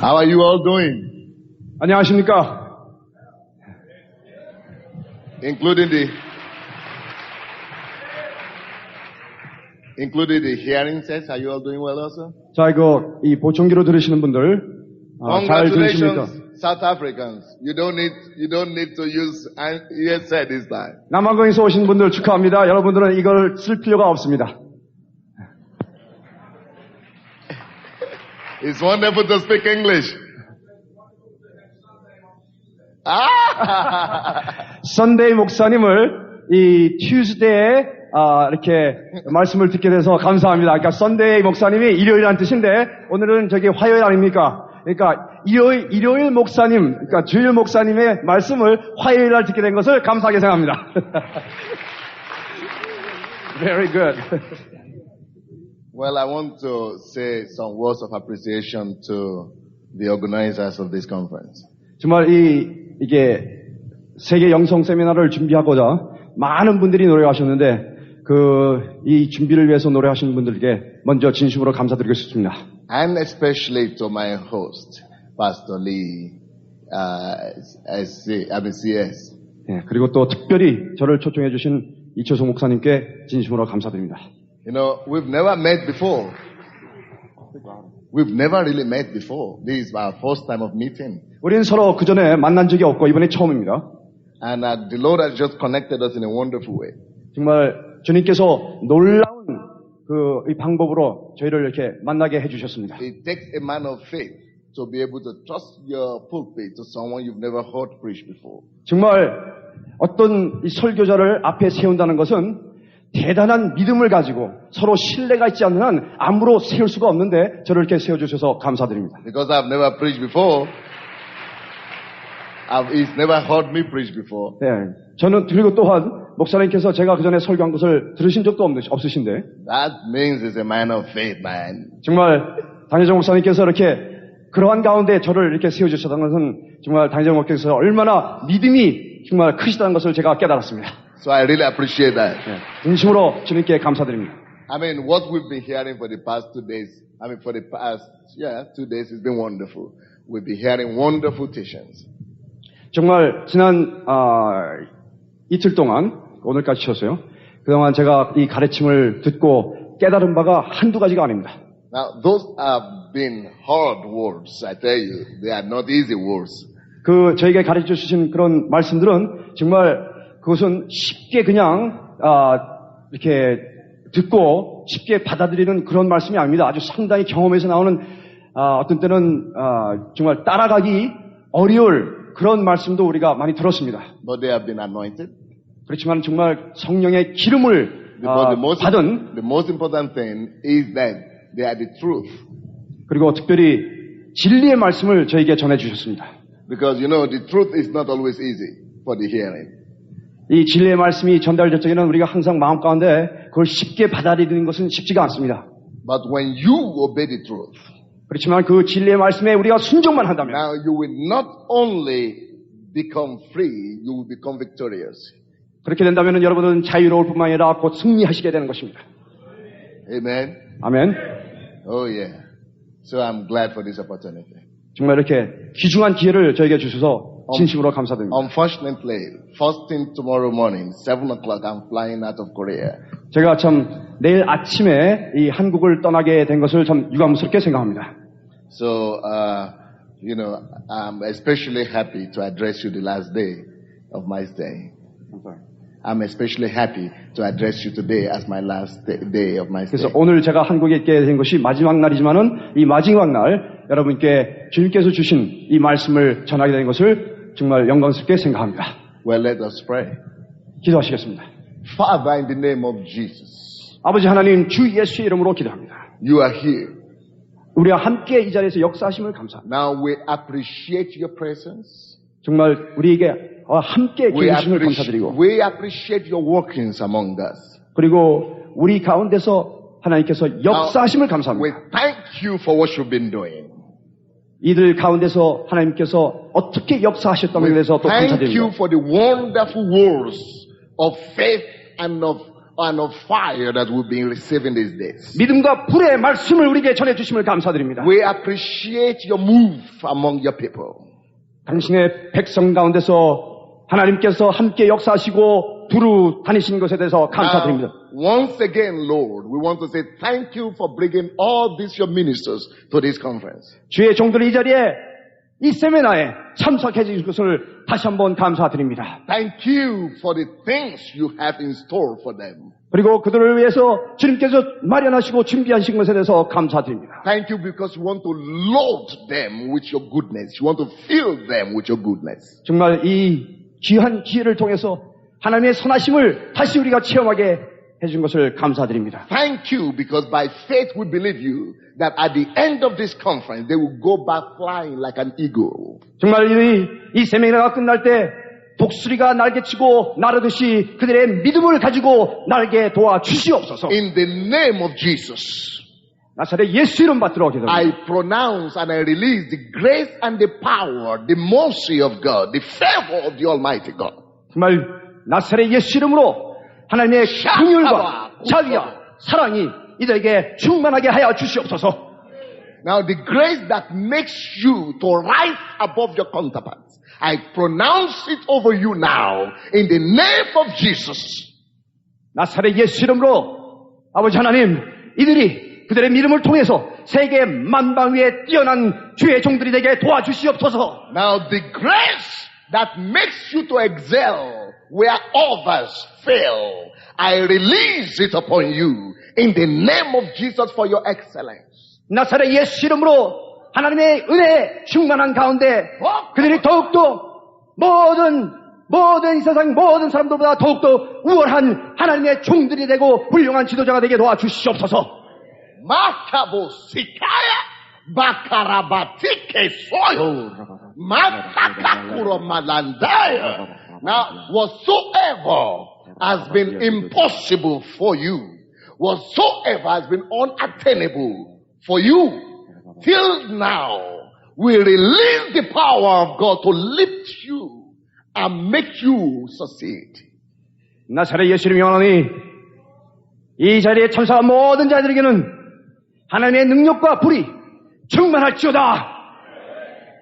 How are you all doing? 안녕하십니까? Including the hearing sets, are you all doing well also? 자, 이 보청기로 들으시는 분들, 잘 들으십니까? Congratulations, South Africans. You don't need to use earset this time. 남아공에서 오신 분들 축하합니다. 여러분들은 이걸 쓸 필요가 없습니다. It's wonderful to speak English. 선데이 목사님을 이 Tuesday에 이렇게 말씀을 듣게 돼서 감사합니다. 그러니까 선데이 목사님이 일요일이라는 뜻인데 오늘은 저기 화요일 아닙니까? 그러니까 일요일 목사님, 그러니까 주일 목사님의 말씀을 화요일 날 듣게 된 것을 감사하게 생각합니다. Very good. Well, I want to say some words of appreciation to the organizers of this conference. 정말 이게 세계 영성 세미나를 준비하고자 많은 분들이 노력하셨는데 이 준비를 위해서 노력하시는 분들께 먼저 진심으로 감사드리고 싶습니다. And especially to my host, Pastor Lee, CS. 네, 그리고 또 특별히 저를 초청해 주신 이초성 목사님께 진심으로 감사드립니다. You know, we've never met before. We've never really met before. This is our first time of meeting. 우리는 서로 그 전에 만난 적이 없고 이번에 처음입니다. And the Lord has just connected us in a wonderful way. 정말 주님께서 놀라운 이 방법으로 저희를 이렇게 만나게 해주셨습니다. It takes a man of faith to be able to trust your pulpit to someone you've never heard preach before. 정말 어떤 이 설교자를 앞에 세운다는 것은 대단한 믿음을 가지고 서로 신뢰가 있지 않는 한 아무로 세울 수가 없는데 저를 이렇게 세워주셔서 감사드립니다. Because I've never preached before. He's never heard me preach before. 네, 저는 그리고 또한 목사님께서 제가 그 전에 설교한 것을 들으신 적도 없으신데. That means he's a man of faith, man. 정말 단혜정 목사님께서 이렇게 그러한 가운데 저를 이렇게 세워주셨다는 것은 정말 단혜정 목사님께서 얼마나 믿음이 정말 크시다는 것을 제가 깨달았습니다. So I really appreciate that. 네, 진심으로 주님께 감사드립니다. I mean, what we've been hearing for the past 2 days, for the past 2 days has been wonderful. We've been hearing wonderful teachings. 정말 지난 이틀 동안 오늘까지 쉬었어요. 그동안 제가 이 가르침을 듣고 깨달은 바가 한두 가지가 아닙니다. Now, those have been hard words. I tell you, they are not easy words. 저에게 가르쳐 주신 그런 말씀들은 정말 그것은 쉽게 그냥 이렇게 듣고 쉽게 받아들이는 그런 말씀이 아닙니다. 아주 상당히 경험에서 나오는 어떤 때는 정말 따라가기 어려울 그런 말씀도 우리가 많이 들었습니다. But they have been anointed. 그렇지만 정말 성령의 기름을 받은 The most important thing is that they are the truth. 그리고 특별히 진리의 말씀을 저에게 전해주셨습니다. Because you know the truth is not always easy for the hearing. 이 진리의 말씀이 전달될 적에는 우리가 항상 마음 가운데 그걸 쉽게 받아들이는 것은 쉽지가 않습니다. But when you obey the truth, 그렇지만 그 진리의 말씀에 우리가 순종만 한다면 now you will not only become free, you will become victorious. 그렇게 된다면 여러분은 자유로울 뿐만 아니라 곧 승리하시게 되는 것입니다. Amen. 아멘. Oh yeah. So I'm glad for this opportunity. 정말 이렇게 귀중한 기회를 저에게 주셔서 진심으로 감사드립니다. Unfortunately, first thing tomorrow morning, 7 o'clock, I'm flying out of Korea. 제가 참 내일 아침에 이 한국을 떠나게 된 것을 참 유감스럽게 생각합니다. So, you know, I'm especially happy to address you the last day of my stay. I'm especially happy to address you today as my last day of my stay. 그래서 오늘 제가 한국에 있게 된 것이 마지막 날이지만은 이 마지막 날 여러분께 주님께서 주신 이 말씀을 전하게 된 것을 정말 영광스럽게 생각합니다. Well, let us pray. 기도하시겠습니다. Father, in the name of Jesus. 아버지 하나님 주 예수의 이름으로 기도합니다. You are here. 우리와 함께 이 자리에서 역사하심을 감사합니다. Now we appreciate your presence. 정말 우리에게 함께 계시심을 감사드리고 We appreciate your workings among us. 그리고 우리 가운데서 하나님께서 역사하심을 감사합니다. We thank you for what you've been doing. 이들 가운데서 하나님께서 어떻게 역사하셨다는 것에 대해서 또 Thank you 감사드립니다. for the wonderful words of faith and of and of fire that we've been receiving these days. 믿음과 불의 말씀을 우리에게 전해주심을 감사드립니다. We appreciate your move among your people. 당신의 백성 가운데서 하나님께서 함께 역사하시고 두루 다니신 것에 대해서 감사드립니다. Once again, Lord, we want to say thank you for bringing all these your ministers to this conference. 주의 종들이 이 자리에 이 세미나에 참석해 주신 것을 다시 한번 감사드립니다. Thank you for the things you have in store for them. 그리고 그들을 위해서 주님께서 마련하시고 준비하신 것에 대해서 감사드립니다. Thank you because you want to load them with your goodness. You want to fill them with your goodness. 정말 이 귀한 기회를 통해서 하나님의 선하심을 다시 우리가 체험하게 해준 것을 감사드립니다. Thank you because by faith we believe you that at the end of this conference they will go back flying like an eagle. 정말 이 세미나가 끝날 때 독수리가 날개치고 나르듯이 그들의 믿음을 가지고 날게 도와주시옵소서. In the name of Jesus, 나사렛 예수 이름 받들어 기도합니다. I pronounce and I release the grace and the power, the mercy of God, the favor of the Almighty God. 정말 나사렛 예수 이름으로 하나님의 긍휼과 자비와 사랑이 이들에게 충만하게 하여 주시옵소서. Now the grace that makes you to rise above your counterparts, I pronounce it over you now in the name of Jesus. 나사렛 예수 이름으로 아버지 하나님, 이들이 그들의 믿음을 통해서 세계 만방 위에 뛰어난 주의 종들이 되게 도와주시옵소서. Now the grace that makes you to excel where others fail, I release it upon you in the name of Jesus for your excellence. 나사렛 예수 이름으로 하나님의 은혜에 충만한 가운데 그들이 더욱더 모든 이 세상 모든 사람들보다 더욱더 우월한 하나님의 종들이 되고 훌륭한 지도자가 되게 도와주시옵소서. 마카보시카야 바카라바티케 소요 마카카쿠로 말란다야. Now whatsoever has been impossible for you, whatsoever has been unattainable for you, till now, we release the power of God to lift you and make you succeed. 나사렛 예수 이름이 원하니 이 자리에 참석한 모든 자들에게는 하나님의 능력과 불이 충만할지어다.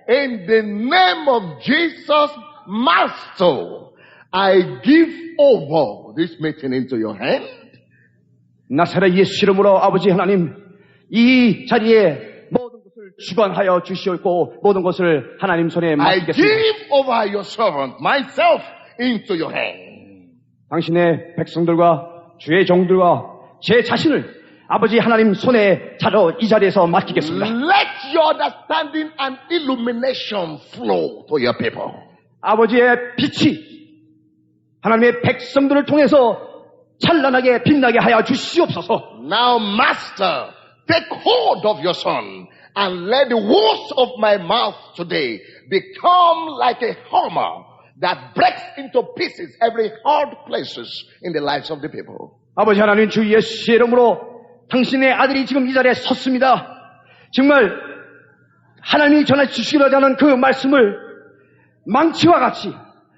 In the name of Jesus, Master, I give over this meeting into your hand. 나사렛 예수 이름으로 아버지 하나님, 이 자리에 모든 것을 주관하여 주시옵고 모든 것을 하나님 손에 I 맡기겠습니다. give over your servant, myself, into your hand. 당신의 백성들과 주의 종들과 제 자신을 아버지 하나님 손에 차려 이 자리에서 맡기겠습니다. Let your understanding and illumination flow to your people. 아버지의 빛이 하나님의 백성들을 통해서 찬란하게 빛나게 하여 주시옵소서. Now, Master, take hold of your son and let the words of my mouth today become like a hammer that breaks into pieces every hard places in the lives of the people. 아버지 하나님 주 예수의 이름으로 당신의 아들이 지금 이 자리에 섰습니다. 정말 하나님이 전해 주시기로 하는 그 말씀을 망치와 같이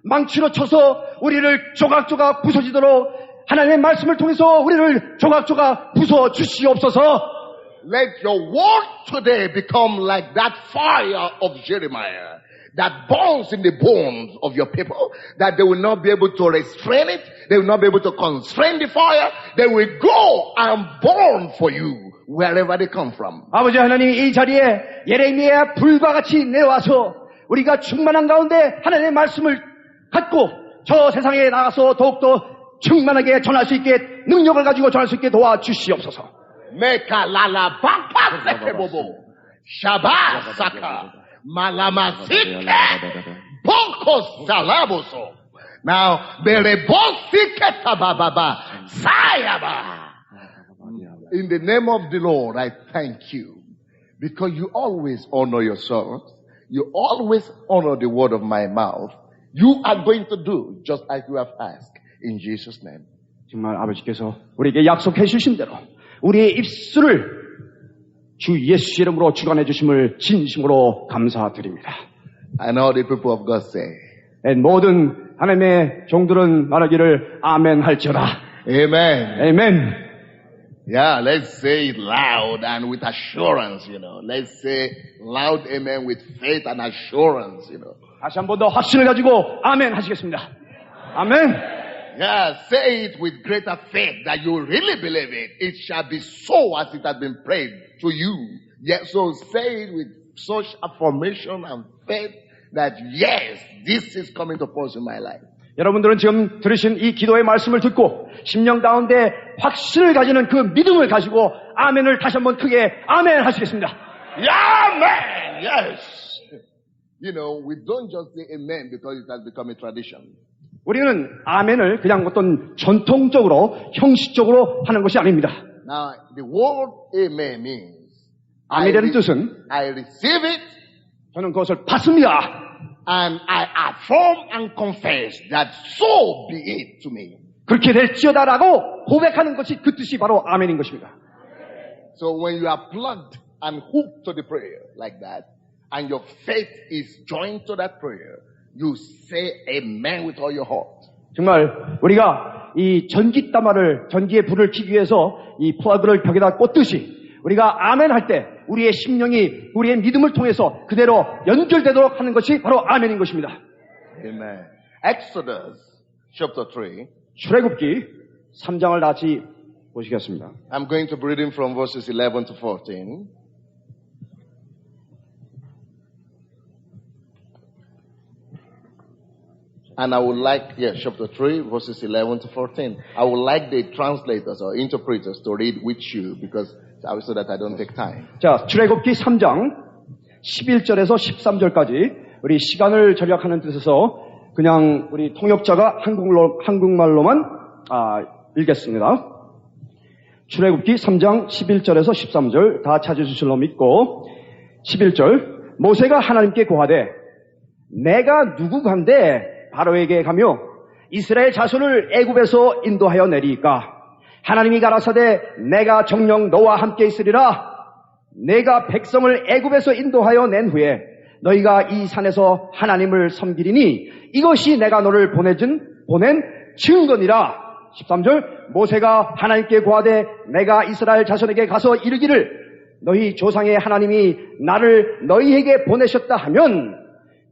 망치로 쳐서 우리를 조각조각 부서지도록 하나님의 말씀을 통해서 우리를 조각조각 부숴 주시옵소서. Let your word today become like that fire of Jeremiah that burns in the bones of your people, that they will not be able to restrain it, they will not be able to constrain the fire, they will go and burn for you wherever they come from. 아버지 하나님 이 자리에 예레미야 불과 같이 내려와서 우리가 충만한 가운데 하나님의 말씀을 갖고 저 세상에 나가서 더욱더 충만하게 전할 수 있게 능력을 가지고 전할 수 있게 도와주시옵소서. 메카랄라 바카세케보보 샤바사카 말라마시케 봉코살라보소. Now 베레보시케타바바바 사야바. In the name of the Lord, I thank you because you always honor your servants. You always honor the word of my mouth. You are going to do just as you have asked. In Jesus' name. 정말 아버지께서 우리에게 약속해 주신 대로 우리의 입술을 주 예수 이름으로 주관해 주심을 진심으로 감사드립니다. And all the people of God say, 모든 하나님의 종들은 말하기를 아멘 할지어다. Amen. 아멘. Yeah, let's say it loud and with assurance, you know. Let's say loud amen with faith and assurance, you know. 다시 한 번 더 확신을 가지고 아멘 하시겠습니다. 아멘. Yeah, say it with greater faith that you really believe it. It shall be so as it has been prayed to you. Yeah, so say it with such affirmation and faith that yes, this is coming to pass in my life. 여러분들은 지금 들으신 이 기도의 말씀을 듣고 심령 가운데 확신을 가지는 그 믿음을 가지고 아멘을 다시 한번 크게 아멘 하시겠습니다. Amen. Yes. You know, we don't just say amen because it has become a tradition. 우리는 아멘을 그냥 어떤 전통적으로 형식적으로 하는 것이 아닙니다. Now, the word amen means 아멘이라는 뜻은 I receive it 저는 그것을 받습니다. and I affirm and confess that so be it to me. 그렇게 될지어다라고 고백하는 것이 그 뜻이 바로 아멘인 것입니다. So when you are plugged and hooked to the prayer like that, and your faith is joined to that prayer, you say amen with all your heart. 정말 우리가 이 전기의 불을 켜기 위해서 이 플러그를 벽에다 꽂듯이 우리가 아멘 할 때 우리의 심령이 우리의 믿음을 통해서 그대로 연결되도록 하는 것이 바로 아멘인 것입니다. Amen. Exodus chapter 3. 출애굽기 3장을 같이 보시겠습니다. I'm going to be reading from verses 11 to 14. And I would like, chapter 3, verses 11 to 14. I would like the translators or interpreters to read with you because so that I don't take time. 자, 출애굽기 3장 11절에서 13절까지 우리 시간을 절약하는 뜻에서 그냥 우리 통역자가 한국말로만 읽겠습니다. 출애굽기 3장 11절에서 13절 다 찾으실 줄로 믿고 11절 모세가 하나님께 고하되 내가 누구간데 바로에게 가며 이스라엘 자손을 애굽에서 인도하여 내리이까 하나님이 가라사대 내가 정녕 너와 함께 있으리라 내가 백성을 애굽에서 인도하여 낸 후에 너희가 이 산에서 하나님을 섬기리니 이것이 내가 너를 보낸 증거니라. 13절 모세가 하나님께 고하되 내가 이스라엘 자손에게 가서 이르기를 너희 조상의 하나님이 나를 너희에게 보내셨다 하면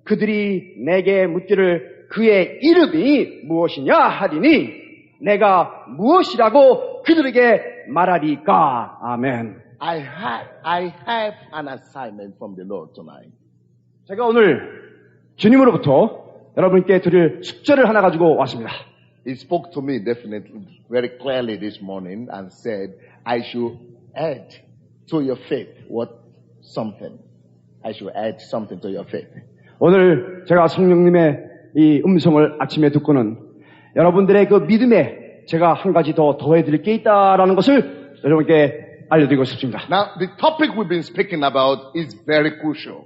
그들이 내게 묻기를 그의 이름이 무엇이냐 하리니 내가 무엇이라고 그들에게 말하리까. 아멘. I have an assignment from the Lord tonight. 제가 오늘 주님으로부터 여러분께 드릴 숙제를 하나 가지고 왔습니다. He spoke to me definitely very clearly this morning and said I should add to your faith something. I should add something to your faith. 오늘 제가 성령님의 이 음성을 아침에 듣고는 여러분들의 그 믿음에 제가 한 가지 더 더해드릴 게 있다라는 것을 여러분께 알려드리고 싶습니다. Now, the topic we've been speaking about is very crucial.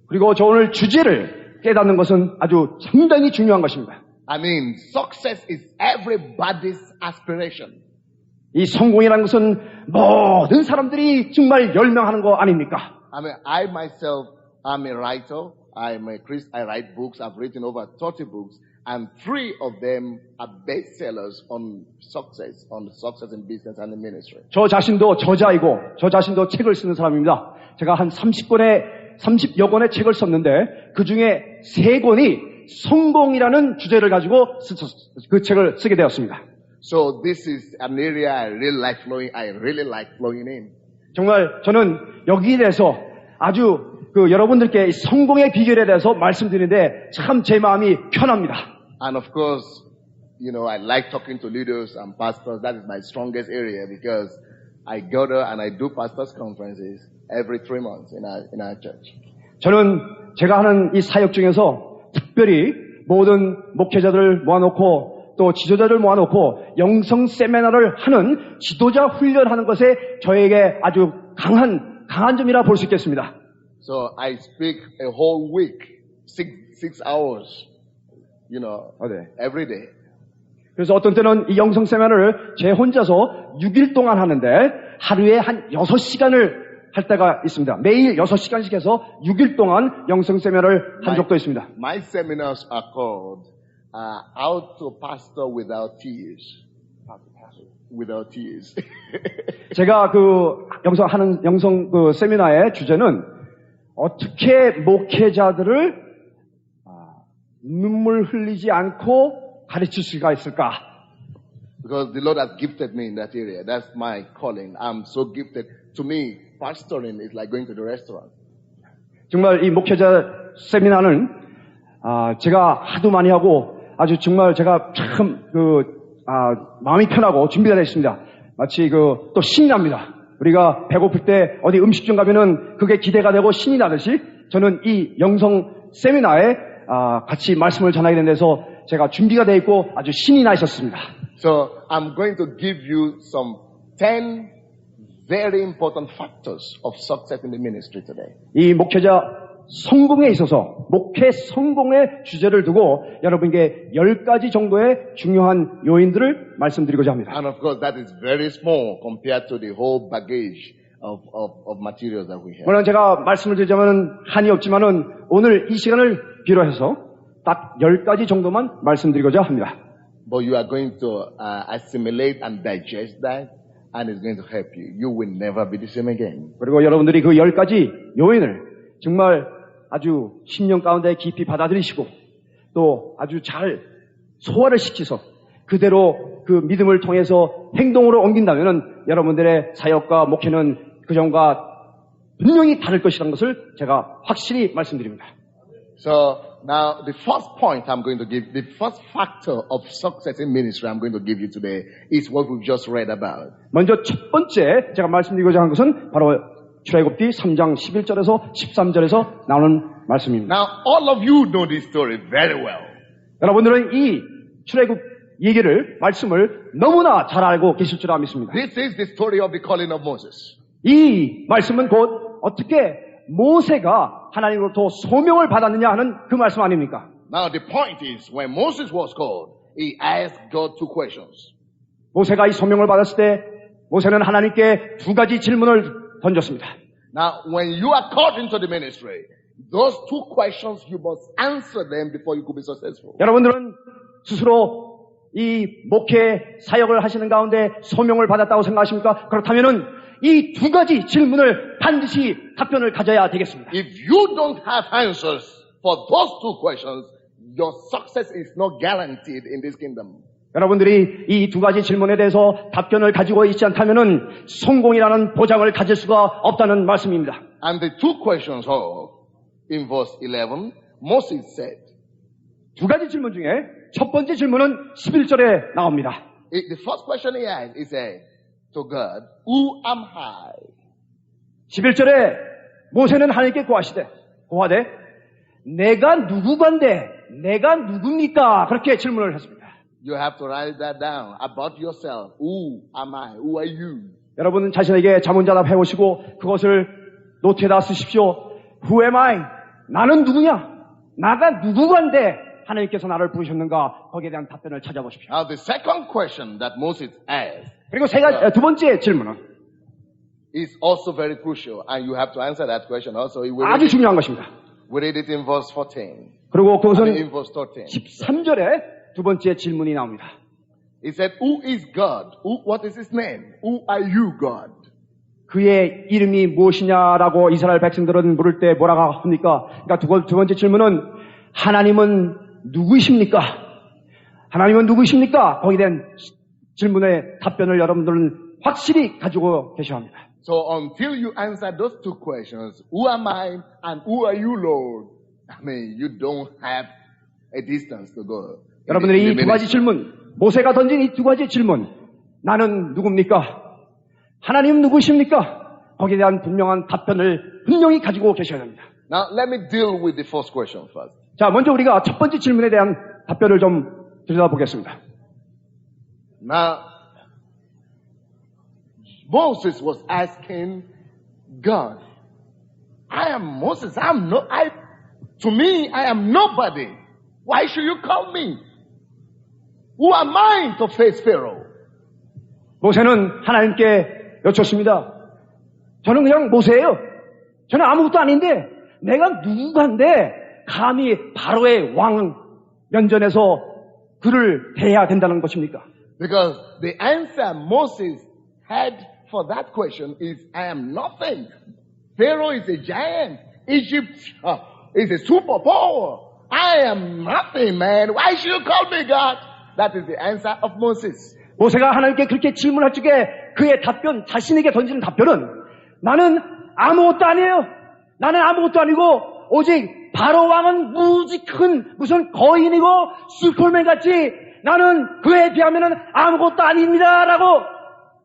그리고 저 오늘 주제를 깨닫는 것은 아주 상당히 중요한 것입니다. I mean, success is everybody's aspiration. 이 성공이라는 것은 모든 사람들이 정말 열명하는 거 아닙니까? I mean, I myself am a writer. I write books. I've written over 30 books, and 3 of them are bestsellers on success in business and in ministry. 저 자신도 저자이고, 저 자신도 책을 쓰는 사람입니다. 제가 한 30여 권의 책을 썼는데, 그 중에 3권이 성공이라는 주제를 가지고 그 책을 쓰게 되었습니다. So this is an area I really like flowing in. 정말 저는 여기에 대해서 아주 여러분들께 성공의 비결에 대해서 말씀드리는데 참 제 마음이 편합니다. And of course, I like talking to leaders and pastors. That is my strongest area because I go there and I do pastors conferences every 3 months in our church. 저는 제가 하는 이 사역 중에서 특별히 모든 목회자들을 모아놓고 또 지도자를 모아놓고 영성 세미나를 하는 지도자 훈련하는 것에 저에게 아주 강한 점이라 볼 수 있겠습니다. So I speak a whole week, 6 hours, every day. 그래서 어떤 때는 이 영성 세미나를 제 혼자서 6일 동안 하는데 하루에 한 6시간을 할 때가 있습니다. 매일 6시간씩 해서 6일 동안 영성 세미나를 한 적도 있습니다. My seminars are called How to Pastor Without Tears. without tears. 제가 그 영성 그 세미나의 주제는 어떻게 목회자들을 눈물 흘리지 않고 가르칠 수가 있을까? Because the Lord has gifted me in that area. That's my calling. I'm so gifted. To me, pastoring is like going to the restaurant. 정말 이 목회자 세미나는 제가 하도 많이 하고 아주 정말 제가 참 마음이 편하고 준비가 되어 있습니다. 마치 또 신이 납니다. 우리가 배고플 때 어디 음식점 가면은 그게 기대가 되고 신이 나듯이 저는 이 영성 세미나에 같이 말씀을 전하게 된 데서 제가 준비가 되어 있고 아주 신이 나 있었습니다. So I'm going to give you some 10 very important factors of success in the ministry today. 이 목회자 성공에 있어서 목회 성공의 주제를 두고 여러분께 10가지 정도의 중요한 요인들을 말씀드리고자 합니다. And of course that is very small compared to the whole baggage of materials that we have. 물론 제가 말씀을 드리자면 한이 없지만은 오늘 이 시간을 비롯해서 딱 10가지 정도만 말씀드리고자 합니다. But you are going to assimilate and digest that, and it's going to help you. You will never be the same again. 그리고 여러분들이 그 10가지 요인을 정말 아주 심령 가운데 깊이 받아들이시고 또 아주 잘 소화를 시켜서 그대로 그 믿음을 통해서 행동으로 옮긴다면은 여러분들의 사역과 목회는 그전과 분명히 다를 것이라는 것을 제가 확실히 말씀드립니다. So now the first point I'm going to give, the first factor of success in ministry I'm going to give you today is what we've just read about. 먼저 첫 번째 제가 말씀드리고자 하는 것은 바로 출애굽기 3장 11절에서 13절에서 나오는 말씀입니다. Now all of you know this story very well. 여러분들은 이 출애굽 얘기를 말씀을 너무나 잘 알고 계실 줄 믿습니다. This is the story of the calling of Moses. 이 말씀은 곧 어떻게 모세가 하나님으로부터 소명을 받았느냐 하는 그 말씀 아닙니까? Now the point is, when Moses was called, he asked God two questions. 모세가 이 소명을 받았을 때 모세는 하나님께 두 가지 질문을 던졌습니다. Now when you are called into the ministry, those two questions you must answer them before you could be successful. 여러분들은 스스로 이 목회 사역을 하시는 가운데 소명을 받았다고 생각하십니까? 그렇다면은 이 두 가지 질문을 반드시 답변을 가져야 되겠습니다. If you don't have answers for those two questions, your success is not guaranteed in this kingdom. 여러분들이 이 두 가지 질문에 대해서 답변을 가지고 있지 않다면은 성공이라는 보장을 가질 수가 없다는 말씀입니다. And the two questions are, in verse 11, Moses said, 두 가지 질문 중에 첫 번째 질문은 11절에 나옵니다. the first question he asked, he said to God, who am I? 11절에 모세는 하나님께 고하되 내가 누구간데 내가 누굽니까? 그렇게 질문을 했습니다. You have to write that down about yourself. Who am I? Who are you? 여러분 자신에게 자문자답 해오시고 그것을 노트에다 쓰십시오. Who am I? 나는 누구냐? 나가 누구간데 하나님께서 나를 부르셨는가? 거기에 대한 답변을 찾아보십시오. Now the second question that Moses asked 그리고 두 번째 질문은 is also very crucial, and you have to answer that question also. 아주 중요한 것입니다. We read it in verse 14. 그리고 그것은 in verse 13. 13절에 두 번째 질문이 나옵니다. He said, who is God? What is his name? Who are you, God? 그의 이름이 무엇이냐라고 이스라엘 백성들은 물을 때 뭐라고 합니까? 그러니까 두 번째 질문은 하나님은 누구이십니까? 하나님은 누구이십니까? 거기에 대한 질문의 답변을 여러분들은 확실히 가지고 계셔야 합니다. So until you answer those two questions, who am I and who are you, Lord? I mean, you don't have a distance to go. 여러분들이 이 두 가지 질문, 모세가 던진 이 두 가지 질문, 나는 누굽니까? 하나님 누구십니까? 거기에 대한 분명한 답변을 분명히 가지고 계셔야 합니다. Now, let me deal with the first question first. 자, 먼저 우리가 첫 번째 질문에 대한 답변을 좀 들여다보겠습니다. Now, Moses was asking God, I am Moses. To me, I am nobody. Why should you call me? Who am I to face Pharaoh? 모세는 하나님께 여쭙습니다. 저는 그냥 모세예요. 저는 아무것도 아닌데 내가 누구간데 감히 바로의 왕 면전에서 그를 대해야 된다는 것입니까? Because the answer Moses had for that question is, I am nothing. Pharaoh is a giant. Egypt is a superpower. I am nothing, man. Why should you call me God? That is the answer of Moses. 모세가 하나님께 그렇게 질문할 적에 그의 답변, 자신에게 던지는 답변은 나는 아무것도 아니에요. 나는 아무것도 아니고 오직 바로 왕은 무지 큰 무슨 거인이고 슈퍼맨 같이 나는 그에 비하면 아무것도 아닙니다라고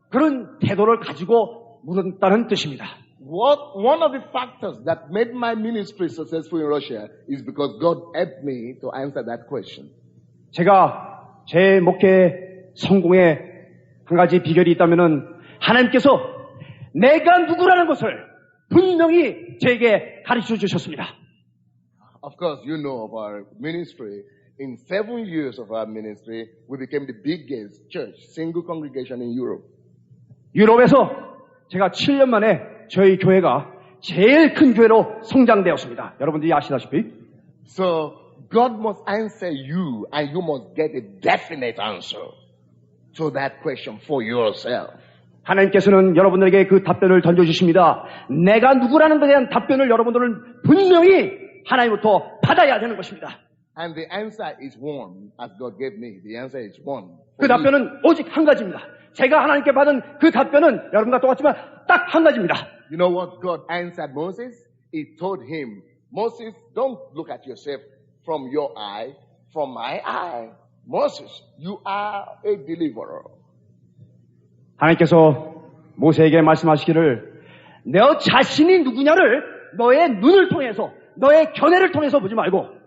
그런 태도를 가지고 물었다는 뜻입니다. One of the factors that made my ministry successful in Russia is because God helped me to answer that question. 제가 제 목회 성공에 한 가지 비결이 있다면은 하나님께서 내가 누구라는 것을 분명히 제게 가르쳐 주셨습니다. Of course, you know of our ministry. In 7 years of our ministry, we became the biggest church, single congregation in Europe. 유럽에서 제가 7년 만에 저희 교회가 제일 큰 교회로 성장되었습니다. 여러분들이 아시다시피. So God must answer you and you must get a definite answer to that question for yourself. 하나님께서는 여러분들에게 그 답변을 던져주십니다. 내가 누구라는 것에 대한 답변을 여러분들은 분명히 하나님부터 받아야 되는 것입니다. And the answer is one, as God gave me. The answer is one. 그 답변은 오직 한 가지입니다. 제가 하나님께 받은 그 답변은 여러분과 똑같지만 딱 한 가지입니다. You know what God answered Moses? He told him, Moses, don't look at yourself from your eye, from my eye. Moses, you are a deliverer. 하나님께서 모세에게 말씀하시기를 너 자신이 누구냐를 너의 눈을 통해서 너의 견해를 통해서 보지 말고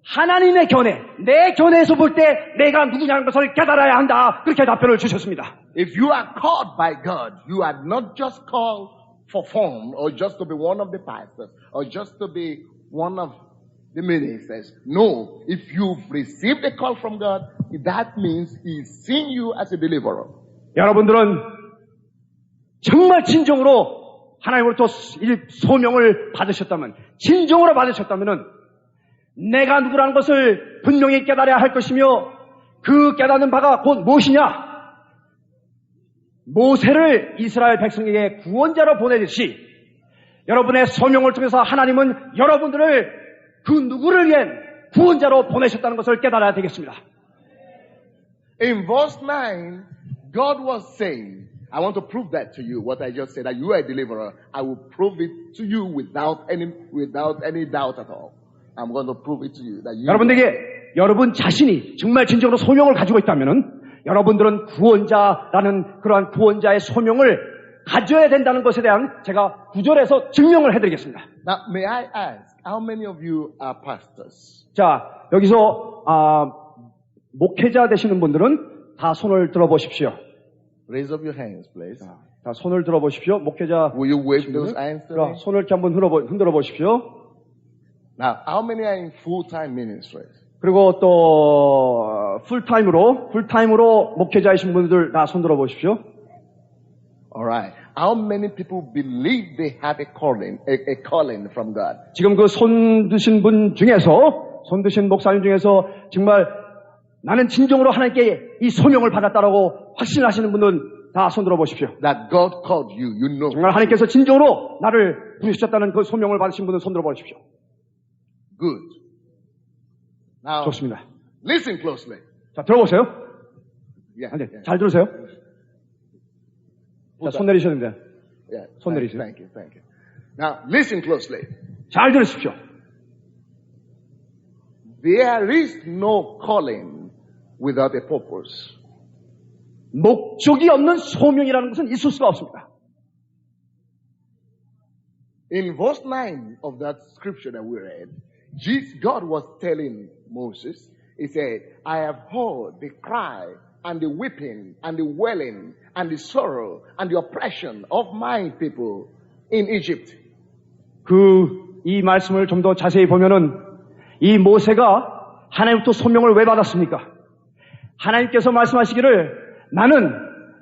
하나님의 견해, 내 견해에서 볼 때 내가 누구냐는 것을 깨달아야 한다. 그렇게 답변을 주셨습니다. If you are called by God, you are not just called for form or just to be one of the pastors or just to be one of the ministers. No, if you've received a call from God, that means He's seen you as a deliverer. 여러분들은 정말 진정으로 하나님으로부터 이 소명을 받으셨다면, 진정으로 받으셨다면 내가 누구라는 것을 분명히 깨달아야 할 것이며 그 깨닫는 바가 곧 무엇이냐? 모세를 이스라엘 백성에게 구원자로 보내듯이 여러분의 소명을 통해서 하나님은 여러분들을 그 누구를 위한 구원자로 보내셨다는 것을 깨달아야 되겠습니다. In verse 9, God was saying, I want to prove that to you, what I just said, that you are a deliverer. I will prove it to you without any doubt at all. I'm going to prove it to you. That you 여러분들에게 여러분 자신이 정말 진정으로 소명을 가지고 있다면은 여러분들은 구원자라는 그러한 구원자의 소명을 가져야 된다는 것에 대한 제가 구절에서 증명을 해드리겠습니다. Now, may I ask, how many of you are pastors? 자, 여기서 목회자 되시는 분들은 다 손을 들어보십시오. Raise up your hands, please. 자, 손을 들어보십시오. 목회자. Will you wave those hands to me? 손을 이렇게 한번 흔들어 보십시오. Now, how many are in full-time ministries? 그리고 또 풀타임으로 목회자이신 분들 다 손 들어 보십시오. All right. How many people believe they have a calling from God? 지금 그 손 드신 분 중에서, 손 드신 목사님 중에서 정말 나는 진정으로 하나님께 이 소명을 받았다라고 확신하시는 분들은 다 손 들어 보십시오. That God called you, you know. 정말 하나님께서 진정으로 나를 부르셨다는 그 소명을 받으신 분은 손 들어 보십시오. Good. Now, 좋습니다. listen closely. 자, 들어보세요. Yeah, 네, yeah. 잘 들으세요. 자, 손 내리셔야 됩니다. Yeah, 손 내리세요. Thank you. Now, listen closely. 잘 들으십시오. There is no calling without a purpose. 목적이 없는 소명이라는 것은 있을 수가 없습니다. In verse 9 of that scripture that we read, God was telling Moses, He said, I have heard the cry and the weeping and the wailing and the sorrow and the oppression of my people in Egypt. 이 말씀을 좀 더 자세히 보면은 이 모세가 하나님부터 소명을 왜 받았습니까? 하나님께서 말씀하시기를 나는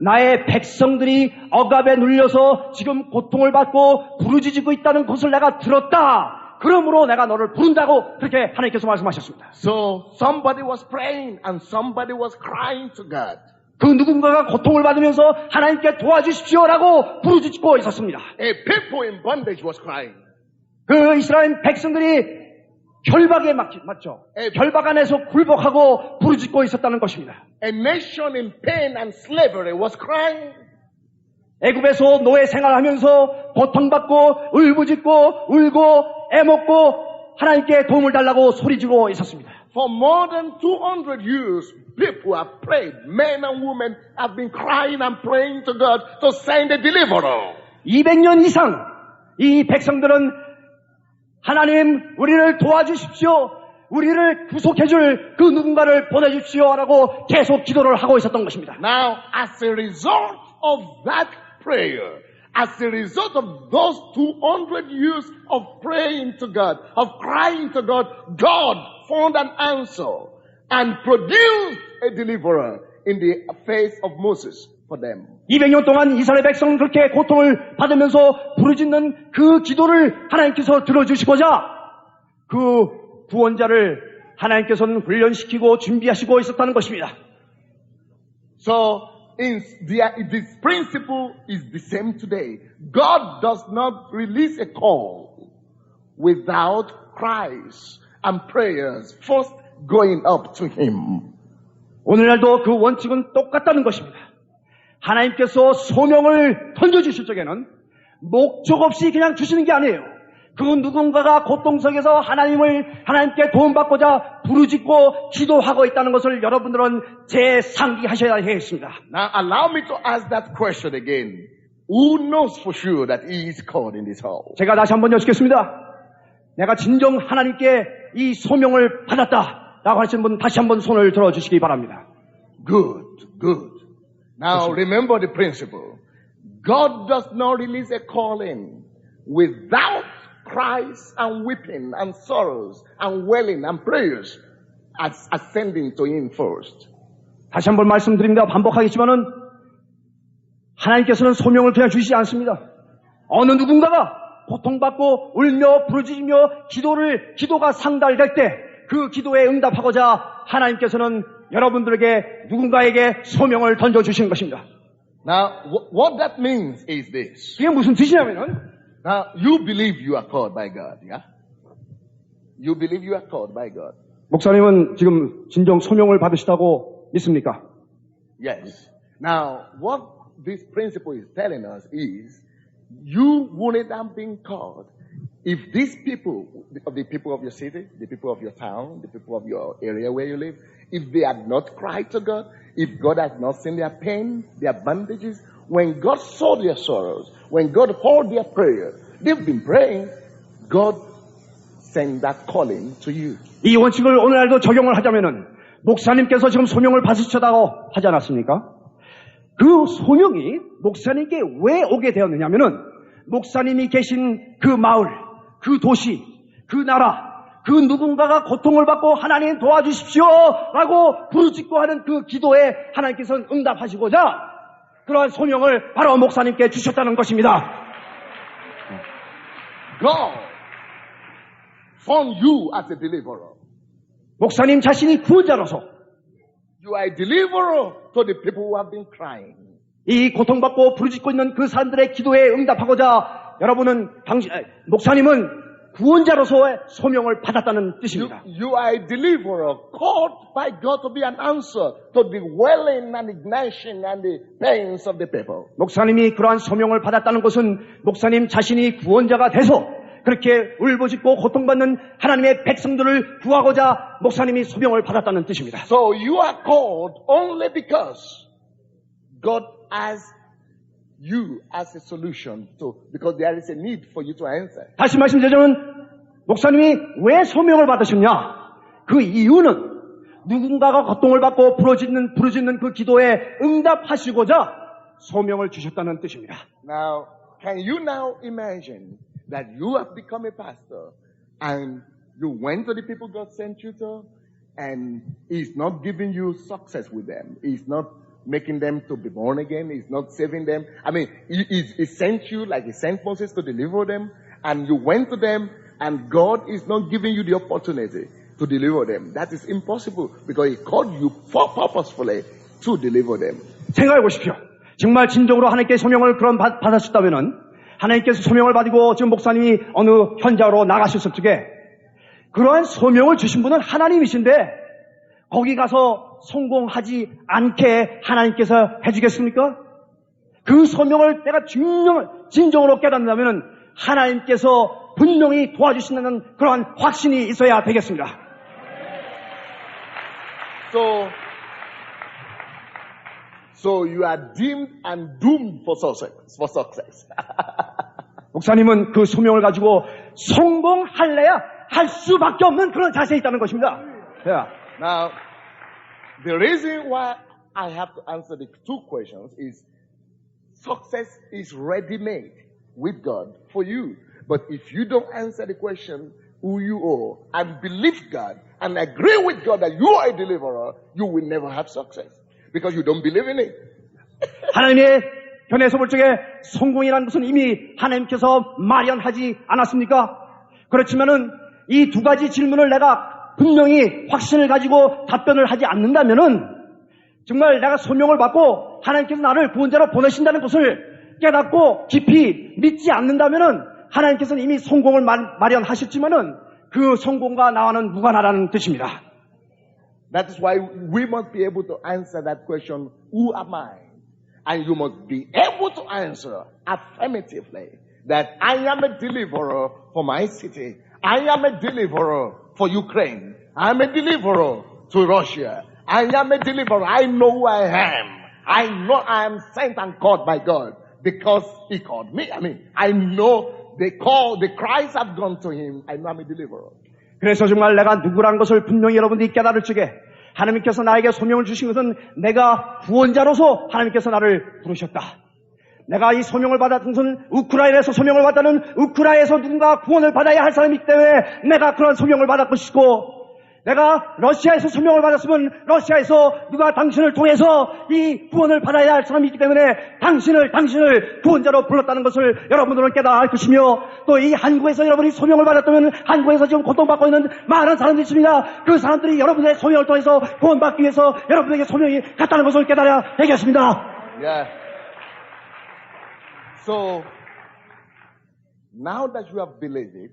나의 백성들이 억압에 눌려서 지금 고통을 받고 부르짖고 있다는 것을 내가 들었다. 그러므로 내가 너를 부른다고 그렇게 하나님께서 말씀하셨습니다. So somebody was praying and somebody was crying to God. 그 누군가가 고통을 받으면서 하나님께 도와주십시오라고 부르짖고 있었습니다. A people in bondage was crying. 그 이스라엘 백성들이 결박에 맞죠. 결박 안에서 굴복하고 부르짖고 있었다는 것입니다. A nation in pain and slavery was crying. 애굽에서 노예 생활하면서 고통받고 울부짖고 울고 애먹고 하나님께 도움을 달라고 소리지고 있었습니다. For more than 200 years, people have prayed. Men and women have been crying and praying to God to send a deliverer. 200년 이상 이 백성들은 하나님 우리를 도와주십시오. 우리를 구속해줄 그 누군가를 보내주십시오라고 계속 기도를 하고 있었던 것입니다. Now, as a result of that prayer, as a result of those 200 years of praying to God, of crying to God, God found an answer and produced a deliverer in the face of Moses for them. 200년 동안 이스라엘 백성은 그렇게 고통을 받으면서 부르짖는 그 기도를 하나님께서 들어주시고자 그 구원자를 하나님께서는 훈련시키고 준비하시고 있었다는 것입니다. So, this principle is the same today. God does not release a call without cries and prayers first going up to Him. 오늘날도 그 원칙은 똑같다는 것입니다. 하나님께서 소명을 던져주실 적에는 목적 없이 그냥 주시는 게 아니에요. 그 누군가가 고통 속에서 하나님께 도움받고자 부르짖고 기도하고 있다는 것을 여러분들은 재상기하셔야 하겠습니다. Now allow me to ask that question again. Who knows for sure that he is called in this hall? 제가 다시 한번 여쭙겠습니다. 내가 진정 하나님께 이 소명을 받았다라고 하시는 분 다시 한번 손을 들어주시기 바랍니다. Good. Now remember the principle. God does not release a calling without cries and weeping and sorrows and wailing and prayers as ascending to Him first. 다시 한번 말씀드립니다. 반복하겠지만은 하나님께서는 소명을 그냥 주시지 않습니다. 어느 누군가가 고통받고 울며 부르짖으며 기도가 상달될 때 그 기도에 응답하고자 하나님께서는 여러분들에게 누군가에게 소명을 던져주시는 것입니다. Now, what that means is this. 이게 무슨 뜻이냐면은 Now, you believe you are called by God, yeah? You believe you are called by God. 목사님은 지금 진정 소명을 받으시다고 믿습니까? Yes. Now, what this principle is telling us is, you wouldn't have been called if these people, the people of your city, the people of your town, the people of your area where you live, if they had not cried to God, if God has not seen their pain, their bandages, when God saw their sorrows, when God heard their prayer, they've been praying, God sent that calling to you. 이 원칙을 오늘날도 적용을 하자면은 목사님께서 지금 소명을 받으셨다고 하지 않았습니까? 그 소명이 목사님께 왜 오게 되었느냐면은 목사님이 계신 그 마을, 그 도시, 그 나라, 그 누군가가 고통을 받고 하나님 도와주십시오라고 부르짖고 하는 그 기도에 하나님께서는 응답하시고자 그러한 소명을 바로 목사님께 주셨다는 것입니다. God found you as a deliverer. 목사님 자신이 구원자로서 You are a deliverer to the people who have been crying. 이 고통받고 부르짖고 있는 그 사람들의 기도에 응답하고자 목사님은 구원자로서의 소명을 받았다는 뜻입니다. You are a deliverer called by God to be an answer to the wailing and ignition and the pains of the people. 목사님이 그러한 소명을 받았다는 것은 목사님 자신이 구원자가 돼서 그렇게 울부짖고 고통받는 하나님의 백성들을 구하고자 목사님이 소명을 받았다는 뜻입니다. So you are called only because God has you as a solution because there is a need for you to answer. 다시 말씀드리자면 목사님이 왜 소명을 받으셨냐? 그 이유는 누군가가 고통을 받고 부르짖는 그 기도에 응답하시고자 소명을 주셨다는 뜻입니다. Now, can you now imagine that you have become a pastor and you went to the people God sent you to and He's not giving you success with them. He's not making them to be born again. He's not saving them. I mean, He sent you like He sent Moses to deliver them, and you went to them, and God is not giving you the opportunity to deliver them. That is impossible because He called you purposefully to deliver them. 생각해 보십시오. 정말 진정으로 하나님께 소명을 그런 받았었다면은 하나님께서 소명을 받고 지금 목사님이 어느 현장으로 나가셨을 적에 그러한 소명을 주신 분은 하나님이신데 거기 가서 성공하지 않게 하나님께서 해주겠습니까? 그 소명을 내가 진정으로 깨닫는다면 하나님께서 분명히 도와주신다는 그러한 확신이 있어야 되겠습니다. So you are deemed and doomed for success. 목사님은 그 소명을 가지고 성공할래야 할 수밖에 없는 그런 자세에 있다는 것입니다. Yeah. Now, the reason why I have to answer the two questions is success is ready-made with God for you. But if you don't answer the question who you are and believe God and agree with God that you are a deliverer, you will never have success because you don't believe in it. 하나님의 편에서 볼 적에 성공이라는 것은 이미 하나님께서 마련하지 않았습니까? 그렇지만은 이 두 가지 질문을 내가 분명히 확신을 가지고 답변을 하지 않는다면은 정말 내가 소명을 받고 하나님께서 나를 구원자로 보내신다는 것을 깨닫고 깊이 믿지 않는다면은 하나님께서는 이미 성공을 마련하셨지만은 그 성공과 나와는 무관하다는 뜻입니다. That is why we must be able to answer that question, who am I? And you must be able to answer affirmatively that I am a deliverer for my city. I am a deliverer for Ukraine. I am a deliverer to Russia. I am a deliverer. I know who I am. I know I am sent and called by God because He called me. I know the cries have gone to Him. I know I'm a deliverer. 그래서 정말 내가 누구란 것을 분명히 여러분들이 깨달을 적에 하나님께서 나에게 소명을 주신 것은 내가 구원자로서 하나님께서 나를 부르셨다. 내가 이 소명을 받았던 것은 우크라이나에서 소명을 받다는 우크라이나에서 누군가 구원을 받아야 할 사람이기 때문에 내가 그런 소명을 받았 것이고 내가 러시아에서 소명을 받았으면 러시아에서 누가 당신을 통해서 이 구원을 받아야 할 사람이 있기 때문에 당신을 구원자로 불렀다는 것을 여러분들은 깨달아야 할 것이며 또 이 한국에서 여러분이 소명을 받았다면 한국에서 지금 고통받고 있는 많은 사람들이 있습니다. 그 사람들이 여러분의 소명을 통해서 구원받기 위해서 여러분에게 소명이 같다는 것을 깨달아야 되겠습니다. Yeah. So, now that you have believed it,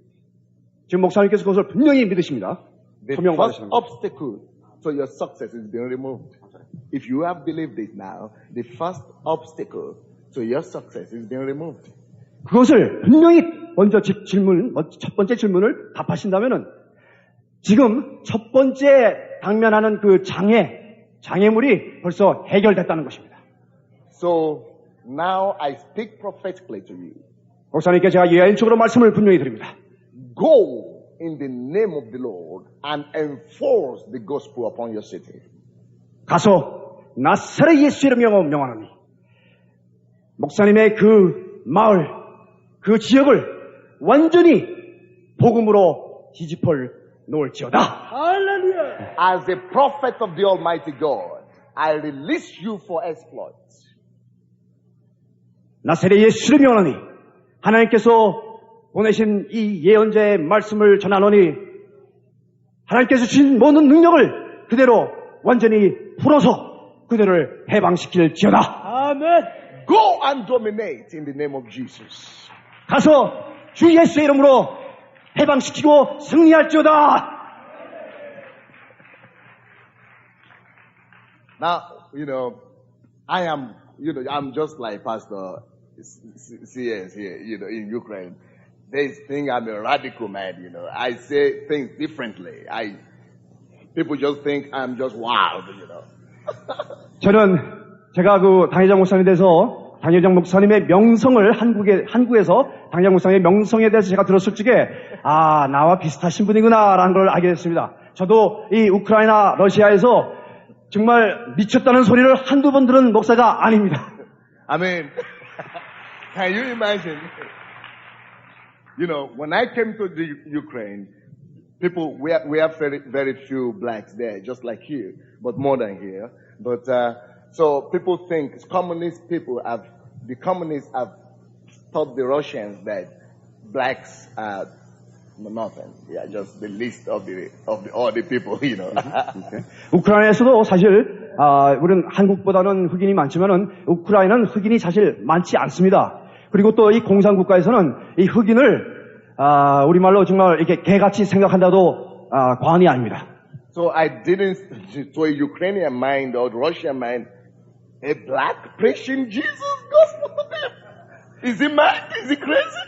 지금 목사님께서 그것을 분명히 믿으십니다. the first obstacle to your success is being removed. If you have believed it now, the first obstacle to your success is being removed. 그것을 분명히 먼저 첫 번째 질문을 답하신다면은 지금 첫 번째 당면하는 그 장애물이 벌써 해결됐다는 것입니다. So now I speak prophetically to you. 목사님께 제가 예언적으로 말씀을 분명히 드립니다. Go in the name of the Lord and enforce the gospel upon your city. 가서 나사렛 예수 이름으로 명하노니 목사님의 그 마을, 그 지역을 완전히 복음으로 뒤집어 놓을지어다. 할렐루야. As a prophet of the Almighty God, I release you for exploits. 나사렛 예수를 명하노니 하나님께서 보내신 이 예언자의 말씀을 전하노니 하나님께서 주신 모든 능력을 그대로 완전히 풀어서 그들을 해방시킬지어다. 아멘. Go and dominate in the name of Jesus. 가서 주 예수의 이름으로 해방시키고 승리할지어다. Now, I'm just like Pastor CS here, in Ukraine. They think I'm a radical man, I say things differently. People just think I'm just wild, 제가 그 당회장 목사님에 대해서 당회장 목사님의 명성을 한국에서 당회장 목사님의 명성에 대해서 제가 들었을 적에 나와 비슷하신 분이구나라는 걸 알게 됐습니다. 저도 이 우크라이나 러시아에서 정말 미쳤다는 소리를 한두 번 들은 목사가 아닙니다. I mean, can you imagine? When I came to the Ukraine, we have very, very few blacks there, just like here, but more than here. But, so people think the communists have taught the Russians that blacks are nothing. Yeah, just the least of all the people, Okay. 우크라이나에서도 사실 우리는 한국보다는 흑인이 많지만은 우크라이나는 흑인이 사실 많지 않습니다. 그리고 또 이 공산국가에서는 이 흑인을 우리말로 정말 이렇게 개같이 생각한다도 과언이 아닙니다. So I didn't, to a Ukrainian mind or Russian mind, a black preaching Jesus gospel to them. Is he mad? Is he crazy?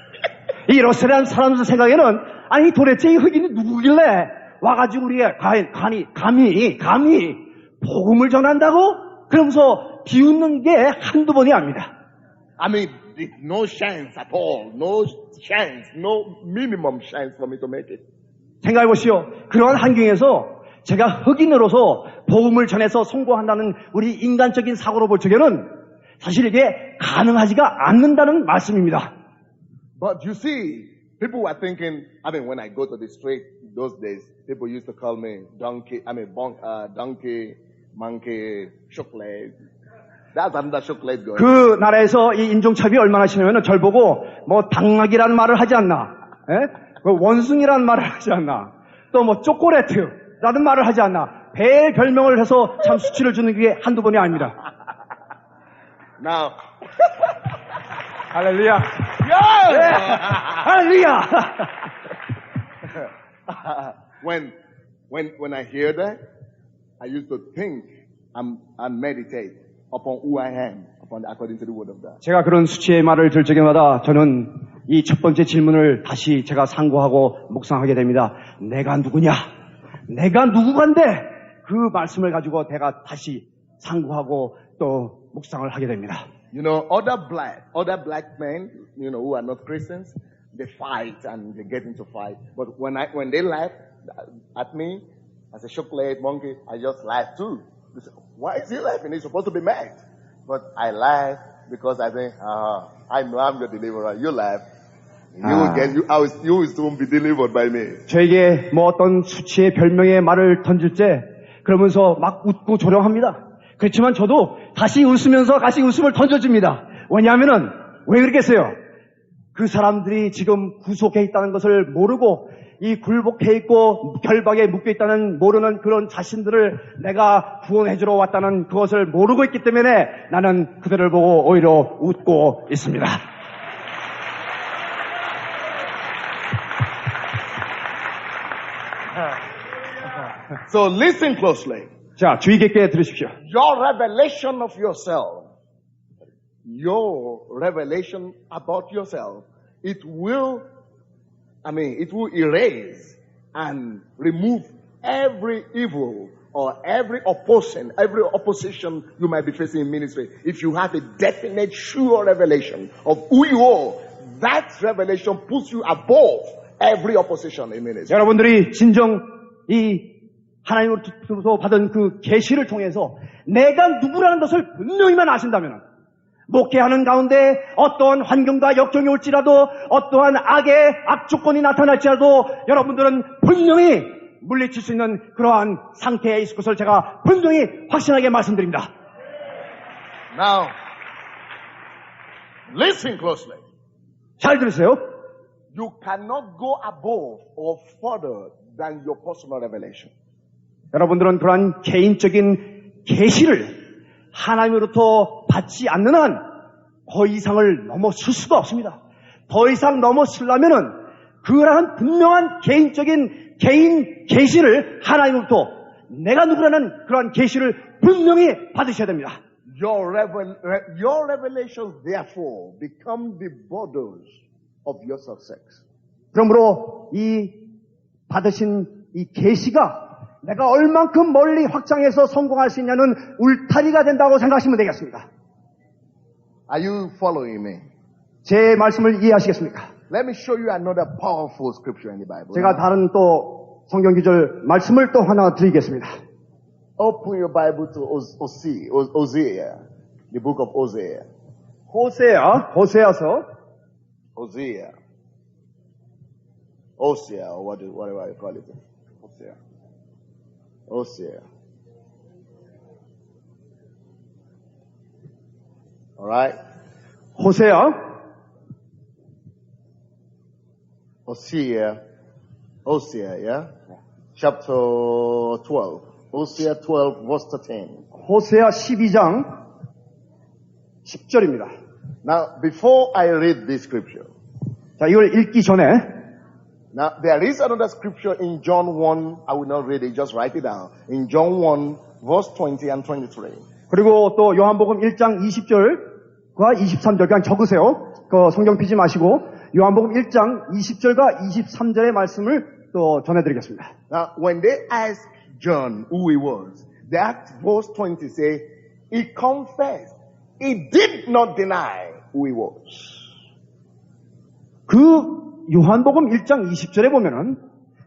이 러시아라는 사람들 생각에는 아니 도대체 이 흑인이 누구길래 와가지고 우리가 감히 복음을 전한다고? 그러면서 비웃는 게 한두 번이 아닙니다. I mean, no chance at all. No chance. No minimum chance for me to make it. 생각해 보시오. 그러한 환경에서 제가 흑인으로서 복음을 전해서 성공한다는 우리 인간적인 사고로 볼 적에는 사실 이게 가능하지가 않는다는 말씀입니다. But you see, people were thinking, I mean, when I go to the street those days, people used to call me donkey, donkey, monkey, chocolate. That's another chocolate girl. 그 나라에서 이 인종차별이 얼마나 심하면 절 보고 뭐 당나귀라는 말을 하지 않나, 원숭이라는 말을 하지 않나, 또 뭐 초콜릿라는 말을 하지 않나, 배 별명을 해서 참 수치를 주는 게 한두 번이 아닙니다. Now, 할렐루야. yeah! 할렐루야. When I hear that, I used to think and meditate upon who I am, according to the word of God. 제가 그런 수치의 말을 들을 적마다 저는 이 첫 번째 질문을 다시 제가 상고하고 묵상하게 됩니다. 내가 누구냐? 내가 누구간데? 그 말씀을 가지고 내가 다시 상고하고 또 묵상을 하게 됩니다. You know, other black men, you know, who are not Christians, they fight and they get into fight. But when they laugh at me as a chocolate monkey, I just laugh too. They say, why is he laughing? He's supposed to be mad. But I laugh because I think, I know I'm your deliverer. You laugh. You will soon be delivered by me. 저에게 뭐 어떤 수치의 별명의 말을 던질 때 그러면서 막 웃고 조롱합니다. 그렇지만 저도 다시 웃으면서 다시 웃음을 던져줍니다. 왜냐하면은 왜 그러겠어요? 그 사람들이 지금 구속해 있다는 것을 모르고 이 굴복해 있고 결박에 묶여 있다는 모르는 그런 자신들을 내가 구원해주러 왔다는 그것을 모르고 있기 때문에 나는 그들을 보고 오히려 웃고 있습니다. So listen closely. 자, 주의 깊게 들으십시오. Your revelation of yourself, your revelation about yourself, it will erase and remove every evil or every opposition you might be facing in ministry. If you have a definite, sure revelation of who you are, that revelation puts you above every opposition in ministry. 여러분들이 진정 이 하나님으로부터 받은 그 계시를 통해서 내가 누구라는 것을 분명히만 아신다면 목회하는 가운데 어떠한 환경과 역경이 올지라도 어떠한 악의 악조건이 나타날지라도 여러분들은 분명히 물리칠 수 있는 그러한 상태에 있을 것을 제가 분명히 확신하게 말씀드립니다. Now, listen closely. 잘 들으세요. You cannot go above or further than your personal revelation. 여러분들은 그러한 개인적인 계시를 하나님으로부터 받지 않는 한 더 이상을 넘어설 수가 없습니다. 더 이상 넘어서려면은 그러한 분명한 개인적인 개인 계시를 하나님으로부터 내가 누구라는 그러한 계시를 분명히 받으셔야 됩니다. Your revelations therefore become the borders of your success. 그러므로 이 받으신 이 계시가 내가 얼만큼 멀리 확장해서 성공할 수 있냐는 울타리가 된다고 생각하시면 되겠습니다. Are you following me? 제 말씀을 이해하시겠습니까? Let me show you another powerful scripture in the Bible. 제가 다른 또 성경 기절 말씀을 또 하나 드리겠습니다. Open your Bible to Hosea, the book of Hosea. 호세아서 Hosea, or whatever you call it. Hosea. All right. Hosea, yeah? Chapter 12. Hosea 12, verse 13. 호세아 12장 10절입니다. Now, before I read this scripture, 자, 이걸 읽기 전에 now there is another scripture in John 1. I will not read it, just write it down. In John 1, verse 20 and 23. 그리고 또 요한복음 1장 20절과 23절 그냥 적으세요. 그 성경 피지 마시고 요한복음 1장 20절과 23절의 말씀을 또 전해드리겠습니다. Now, when they asked John who he was, that verse 20 say, he confessed. He did not deny who he was. 그 요한복음 1장 20절에 보면은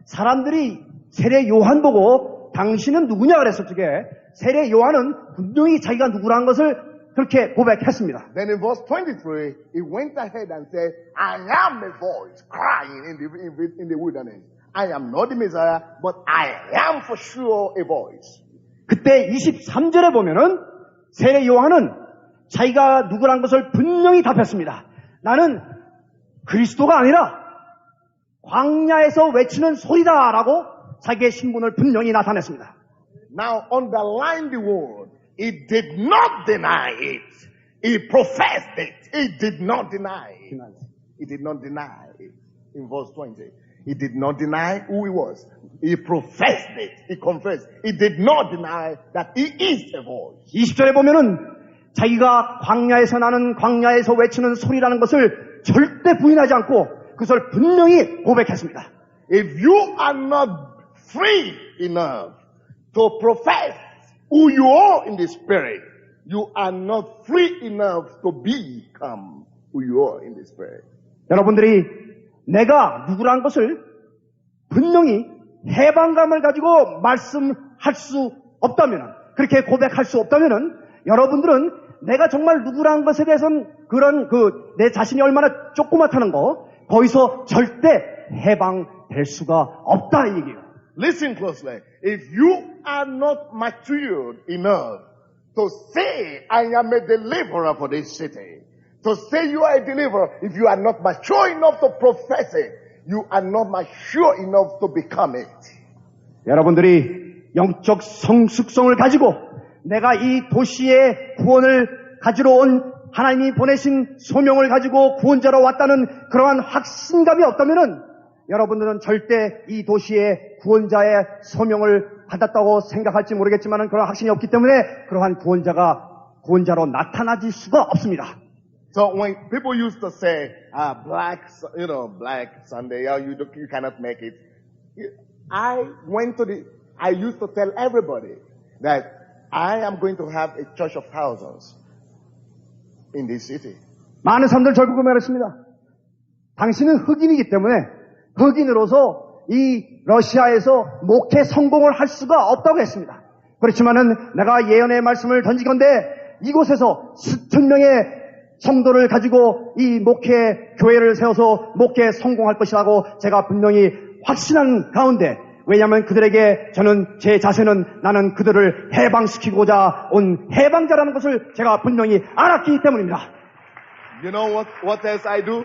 사람들이 세례 요한 보고 당신은 누구냐 그랬을 적에 세례 요한은 분명히 자기가 누구라는 것을 그렇게 고백했습니다. Then in verse 23, he went ahead and said, I am a voice crying in the wilderness. I am not the Messiah, but I am for sure a voice. 그때 23절에 보면은 세례 요한은 자기가 누구란 것을 분명히 답했습니다. 나는 그리스도가 아니라 광야에서 외치는 소리다라고 자기의 신분을 분명히 나타냈습니다. Now underline the word. He did not deny it. He professed it. He did not deny it. He did not deny it. In verse 20. He did not deny who he was. He professed it. He confessed. He did not deny that he is a voice. 20절에 보면은 자기가 광야에서 나는 광야에서 외치는 소리라는 것을 절대 부인하지 않고 그것을 분명히 고백했습니다. If you are not free enough to profess who you are in the spirit, you are not free enough to become who you are in the spirit. 여러분들이 내가 누구란 것을 분명히 해방감을 가지고 말씀할 수 없다면, 그렇게 고백할 수 없다면 여러분들은 내가 정말 누구란 것에 대해서는 그런 내 자신이 얼마나 조그맣다는 거 거기서 절대 해방될 수가 없다 이 얘기예요. Listen closely. If you are not matured enough to say I am a deliverer for this city, to say you are a deliverer, if you are not mature enough to profess it, you are not mature enough to become it. 여러분들이 영적 성숙성을 가지고 내가 이 도시의 구원을 가지러 온 하나님이 보내신 소명을 가지고 구원자로 왔다는 그러한 확신감이 없다면은 여러분들은 절대 이 도시의 구원자의 소명을 받았다고 생각할지 모르겠지만 그런 확신이 없기 때문에 그러한 구원자로 나타나질 수가 없습니다. So when people used to say, black Sunday, you cannot make it. I used to tell everybody that I am going to have a church of thousands in this city. 많은 사람들 결국은 말했습니다. 당신은 흑인이기 때문에 흑인으로서 이 러시아에서 목회 성공을 할 수가 없다고 했습니다. 그렇지만은 내가 예언의 말씀을 던지건대 이곳에서 수천 명의 성도를 가지고 이 목회 교회를 세워서 목회 성공할 것이라고 제가 분명히 확신한 가운데 왜냐하면 그들에게 저는 제 자세는 나는 그들을 해방시키고자 온 해방자라는 것을 제가 분명히 알았기 때문입니다. You know what else I do?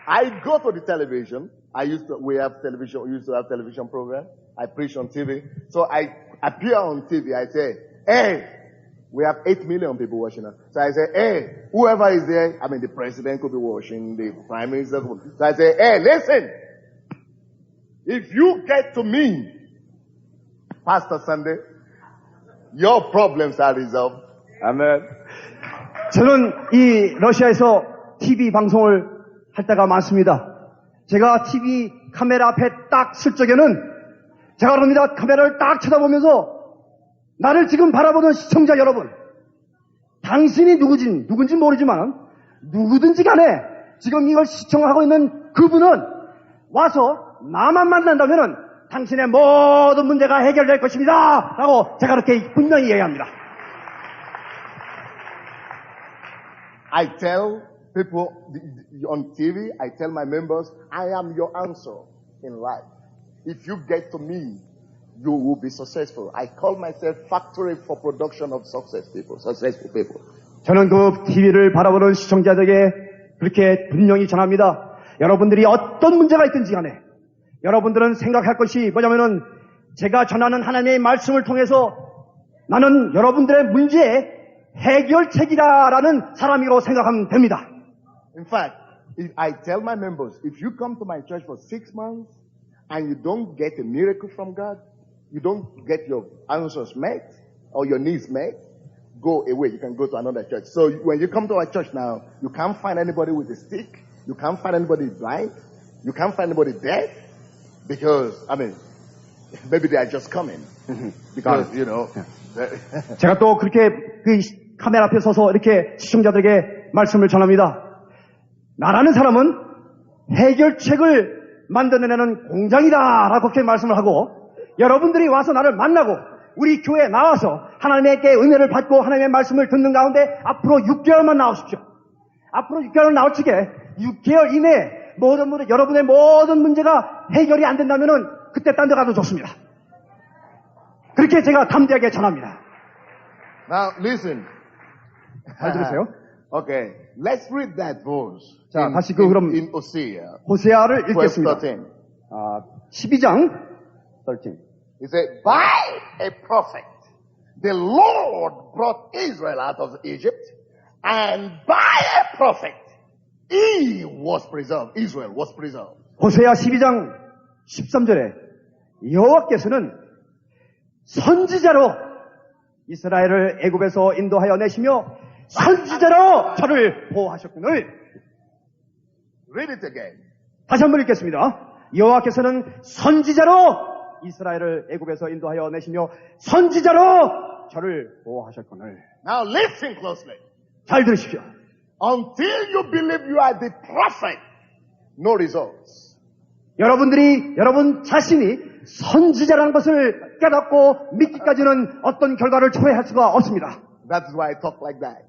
I go to the television. We used to have television program. I preach on TV. So I appear on TV. I say, hey, we have 8 million people watching us. So I say, hey, whoever is there, I mean the president could be watching, the prime minister could be. So I say, hey, listen. If you get to me, Pastor Sunday, your problems are resolved. Amen. 저는 이 러시아에서 TV 방송을 할 때가 많습니다. 제가 TV 카메라 앞에 딱 쓸 적에는 제가 그럽니다. 카메라를 딱 쳐다보면서 나를 지금 바라보는 시청자 여러분, 당신이 누군지 모르지만 누구든지 간에 지금 이걸 시청하고 있는 그분은 와서 나만 만난다면은 당신의 모든 문제가 해결될 것입니다. 라고 제가 그렇게 분명히 얘기합니다. I tell people on TV, I tell my members, I am your answer in life. If you get to me, you will be successful. I call myself factory for production of successful people. 저는 그 TV를 바라보는 시청자들에게 그렇게 분명히 전합니다. 여러분들이 어떤 문제가 있든지 간에 여러분들은 생각할 것이 뭐냐면은 제가 전하는 하나님의 말씀을 통해서 나는 여러분들의 문제의 해결책이다라는 사람이라고 생각하면 됩니다. In fact, if I tell my members, if you come to my church for 6 months and you don't get a miracle from God, you don't get your answers met or your needs met, go away. You can go to another church. So when you come to our church now, you can't find anybody with a stick. You can't find anybody blind. You can't find anybody deaf. Because, I mean, maybe they are just coming. Because, you know. 제가 또 그렇게 그 카메라 앞에 서서 이렇게 시청자들에게 말씀을 전합니다. 나라는 사람은 해결책을 만들어내는 공장이다라고 그렇게 말씀을 하고 여러분들이 와서 나를 만나고 우리 교회에 나와서 하나님께 은혜를 받고 하나님의 말씀을 듣는 가운데 앞으로 6개월만 나오십시오. 앞으로 6개월 나올 적에 6개월 이내에 여러분의 모든 문제가 해결이 안 된다면은 그때 딴 데 가도 좋습니다. 그렇게 제가 담대하게 전합니다. Now listen. 잘 들으세요. Okay, let's read that verse. 자, 다시 그럼 in Hosea. 호세아를 읽겠습니다. 13. 12장 13. He said, by a prophet, the Lord brought Israel out of Egypt, and by a prophet, he was preserved. Israel was preserved. 호세아 12장 13절에 여호와께서는 선지자로 이스라엘을 애굽에서 인도하여 내시며 선지자로 저를 보호하셨거늘. Read it again. 다시 한번 읽겠습니다. 여호와께서는 선지자로 이스라엘을 애굽에서 인도하여 내시며 선지자로 저를 보호하셨거늘. Now listen closely. 잘 들으십시오. Until you believe you are the prophet, no results. 여러분 자신이 선지자라는 것을 깨닫고 믿기까지는 어떤 결과를 초래할 수가 없습니다. That's why I talk like that.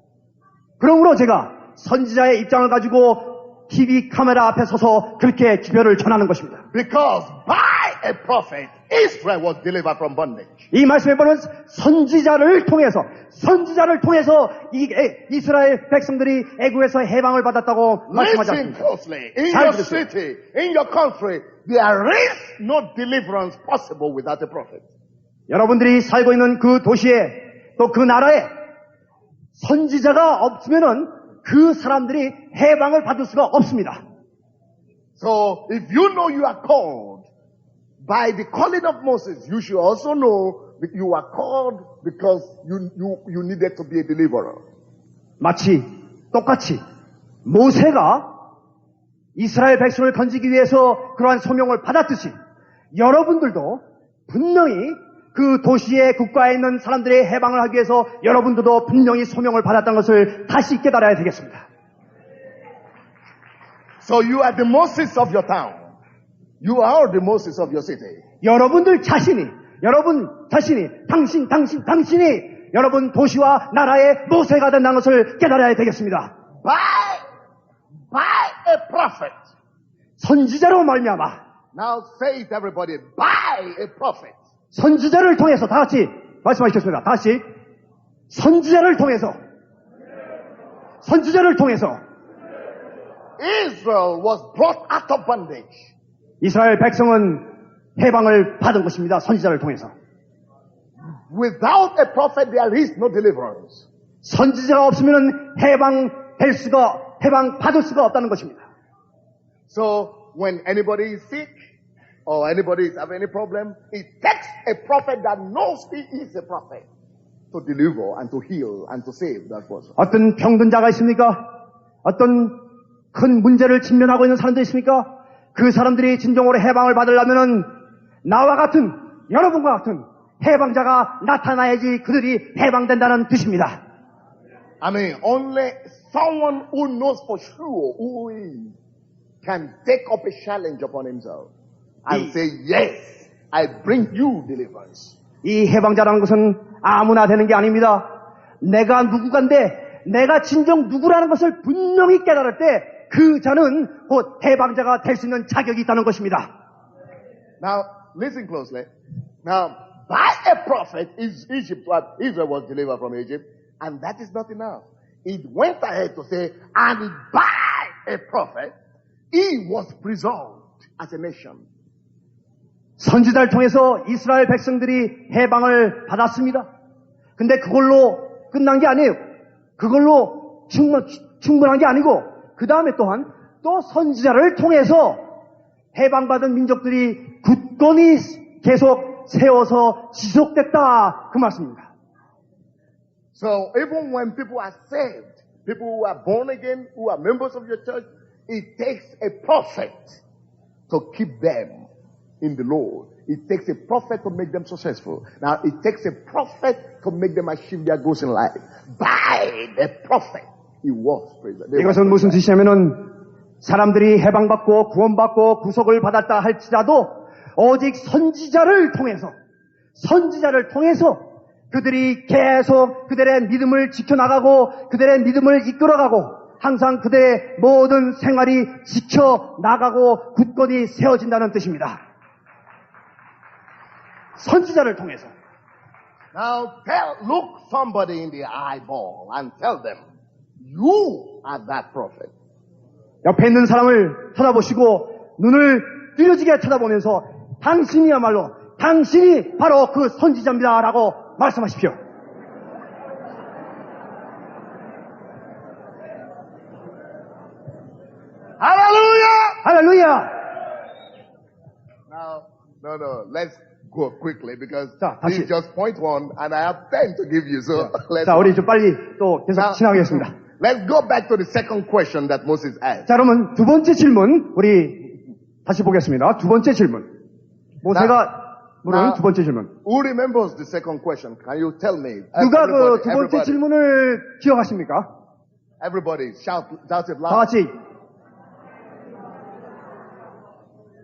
그러므로 제가 선지자의 입장을 가지고 TV 카메라 앞에 서서 그렇게 기별을 전하는 것입니다. Because by a prophet, Israel was delivered from bondage. 이 말씀에 보면 선지자를 통해서 이스라엘 백성들이 애굽에서 해방을 받았다고 말씀하지 Listen 않습니다. closely. In your city, in your country, there is no deliverance possible without a prophet. 여러분들이 살고 있는 그 도시에 또 그 나라에 선지자가 없으면은 그 사람들이 해방을 받을 수가 없습니다. So if you know you are called by the calling of Moses, you should also know that you are called because you needed to be a deliverer. 마치 똑같이 모세가 이스라엘 백성을 건지기 위해서 그러한 소명을 받았듯이 여러분들도 분명히 그 도시의 국가에 있는 사람들의 해방을 하기 위해서 여러분들도 분명히 소명을 받았다는 것을 다시 깨달아야 되겠습니다. So you are the Moses of your town. You are the Moses of your city. 여러분 자신이 당신이 여러분 도시와 나라의 모세가 된다는 것을 깨달아야 되겠습니다. By a prophet. 선지자로 말미암아. Now say it everybody. By a prophet. 선지자를 통해서 다 같이 말씀하시겠습니다. 다시 선지자를 통해서 Israel was brought out of bondage. 이스라엘 백성은 해방을 받은 것입니다. 선지자를 통해서. Without a prophet there is no deliverance. 선지자가 없으면 해방 받을 수가 없다는 것입니다. So when anybody is sick or anybody is having any problem, it takes a prophet that knows he is a prophet to deliver and to heal and to save that person. 어떤 병든 자가 있습니까? 어떤 큰 문제를 직면하고 있는 사람들이 있습니까? 그 사람들이 진정으로 해방을 받으려면은 나와 같은 여러분과 같은 해방자가 나타나야지 그들이 해방된다는 뜻입니다. I mean, only someone who knows for sure who he is can take up a challenge upon himself and say, yes, I bring you deliverance. 이 해방자라는 것은 아무나 되는 게 아닙니다. 내가 누구간데 내가 진정 누구라는 것을 분명히 깨달을 때 그 자는 곧 해방자가 될 수 있는 자격이 있다는 것입니다. Now, listen closely. Now, by a prophet, Israel was delivered from Egypt, and that is not enough. It went ahead to say, and by a prophet, he was preserved as a nation. 선지자를 통해서 이스라엘 백성들이 해방을 받았습니다. 근데 그걸로 끝난 게 아니에요. 그걸로 충분한 게 아니고 그 다음에 또한 또 선지자를 통해서 해방받은 민족들이 굳건히 계속 세워서 지속됐다 그 말씀입니다. So even when people are saved, people who are born again, who are members of your church, it takes a prophet to keep them in the Lord. It takes a prophet to make them successful. Now, it takes a prophet to make them achieve their goals in life. By the prophet, he was praised. 이것은 무슨 뜻이냐면은 사람들이 해방받고 구원받고 구속을 받았다 할지라도 오직 선지자를 통해서 그들이 계속 그들의 믿음을 지켜나가고 그들의 믿음을 이끌어가고 항상 그들의 모든 생활이 지켜나가고 굳건히 세워진다는 뜻입니다. 선지자를 통해서. Now look somebody in the eyeball and tell them, you are that prophet. 옆에 있는 사람을 쳐다보시고 눈을 뚫어지게 쳐다보면서 당신이야말로 당신이 바로 그 선지자입니다 라고 말씀하십시오. Hallelujah! 할렐루야! Now, no, let's go quickly because 자, this 다시. is just point one and I have 10 to give you. So let's 자, 우리 좀 빨리 또 계속 Now, 지나가겠습니다. let's go back to the second question that Moses asked. 자, 그러면 두 번째 질문 우리 다시 보겠습니다. 두 번째 질문. 모세가 물은 두 번째 질문. Who remembers the second question? Can you tell me? 누가 그 두 번째 everybody, 질문을 기억하십니까? everybody shout it 다 loud. 같이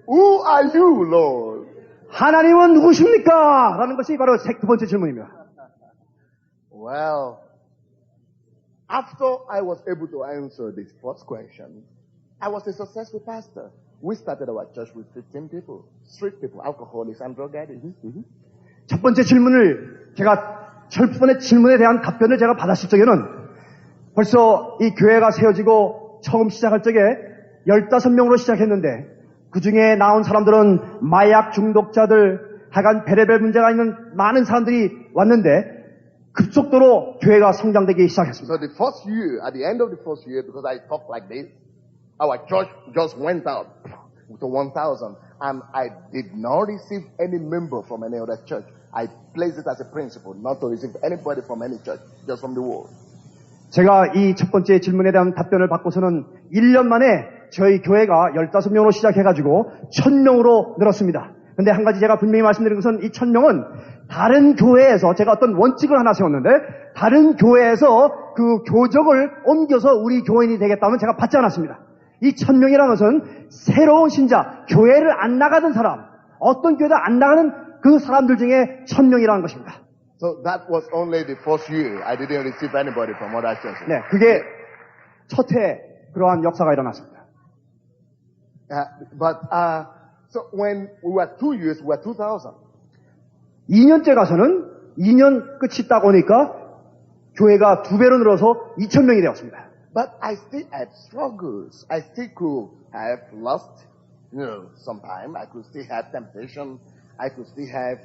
Who are you, Lord? 하나님은 누구십니까? 라는 것이 바로 두 번째 질문입니다. Well, after I was able to answer this first question, I was a successful pastor. We started our church with 15 people, street people, alcoholics and drug addicts. 첫 번째 질문을 제가 첫 번째 질문에 대한 답변을 제가 받았을 적에는 벌써 이 교회가 세워지고 처음 시작할 적에 15명으로 시작했는데 그 중에 나온 사람들은 마약 중독자들, 하여간 별의별 문제가 있는 많은 사람들이 왔는데 급속도로 교회가 성장되기 시작했습니다. So the first year, at the end of the first year, because I talk like this, our church just went out to 1,000 and I did not receive any member from any other church. I placed it as a principle not to receive anybody from any church, just from the world. 제가 이 첫 번째 질문에 대한 답변을 받고서는 1년 만에 저희 교회가 15명으로 시작해가지고 1,000명으로 늘었습니다. 근데 한 가지 제가 분명히 말씀드린 것은 이 1,000명은 다른 교회에서 제가 어떤 원칙을 하나 세웠는데 다른 교회에서 그 교적을 옮겨서 우리 교인이 되겠다면 제가 받지 않았습니다. 이 1,000명이라는 것은 새로운 신자, 교회를 안 나가던 사람, 어떤 교회도 안 나가는 그 사람들 중에 1,000명이라는 것입니다. So that was only the first year. I didn't receive anybody from other churches. 네, 그게 첫 해 그러한 역사가 일어났습니다. So when we were 2 years, we were 2,000. 2년째 가서는 2년 끝이 딱 오니까 교회가 2배로 늘어서 2,000명이 되었습니다. But I still had struggles. I still could have lust. Sometimes I could still have temptation. I could still have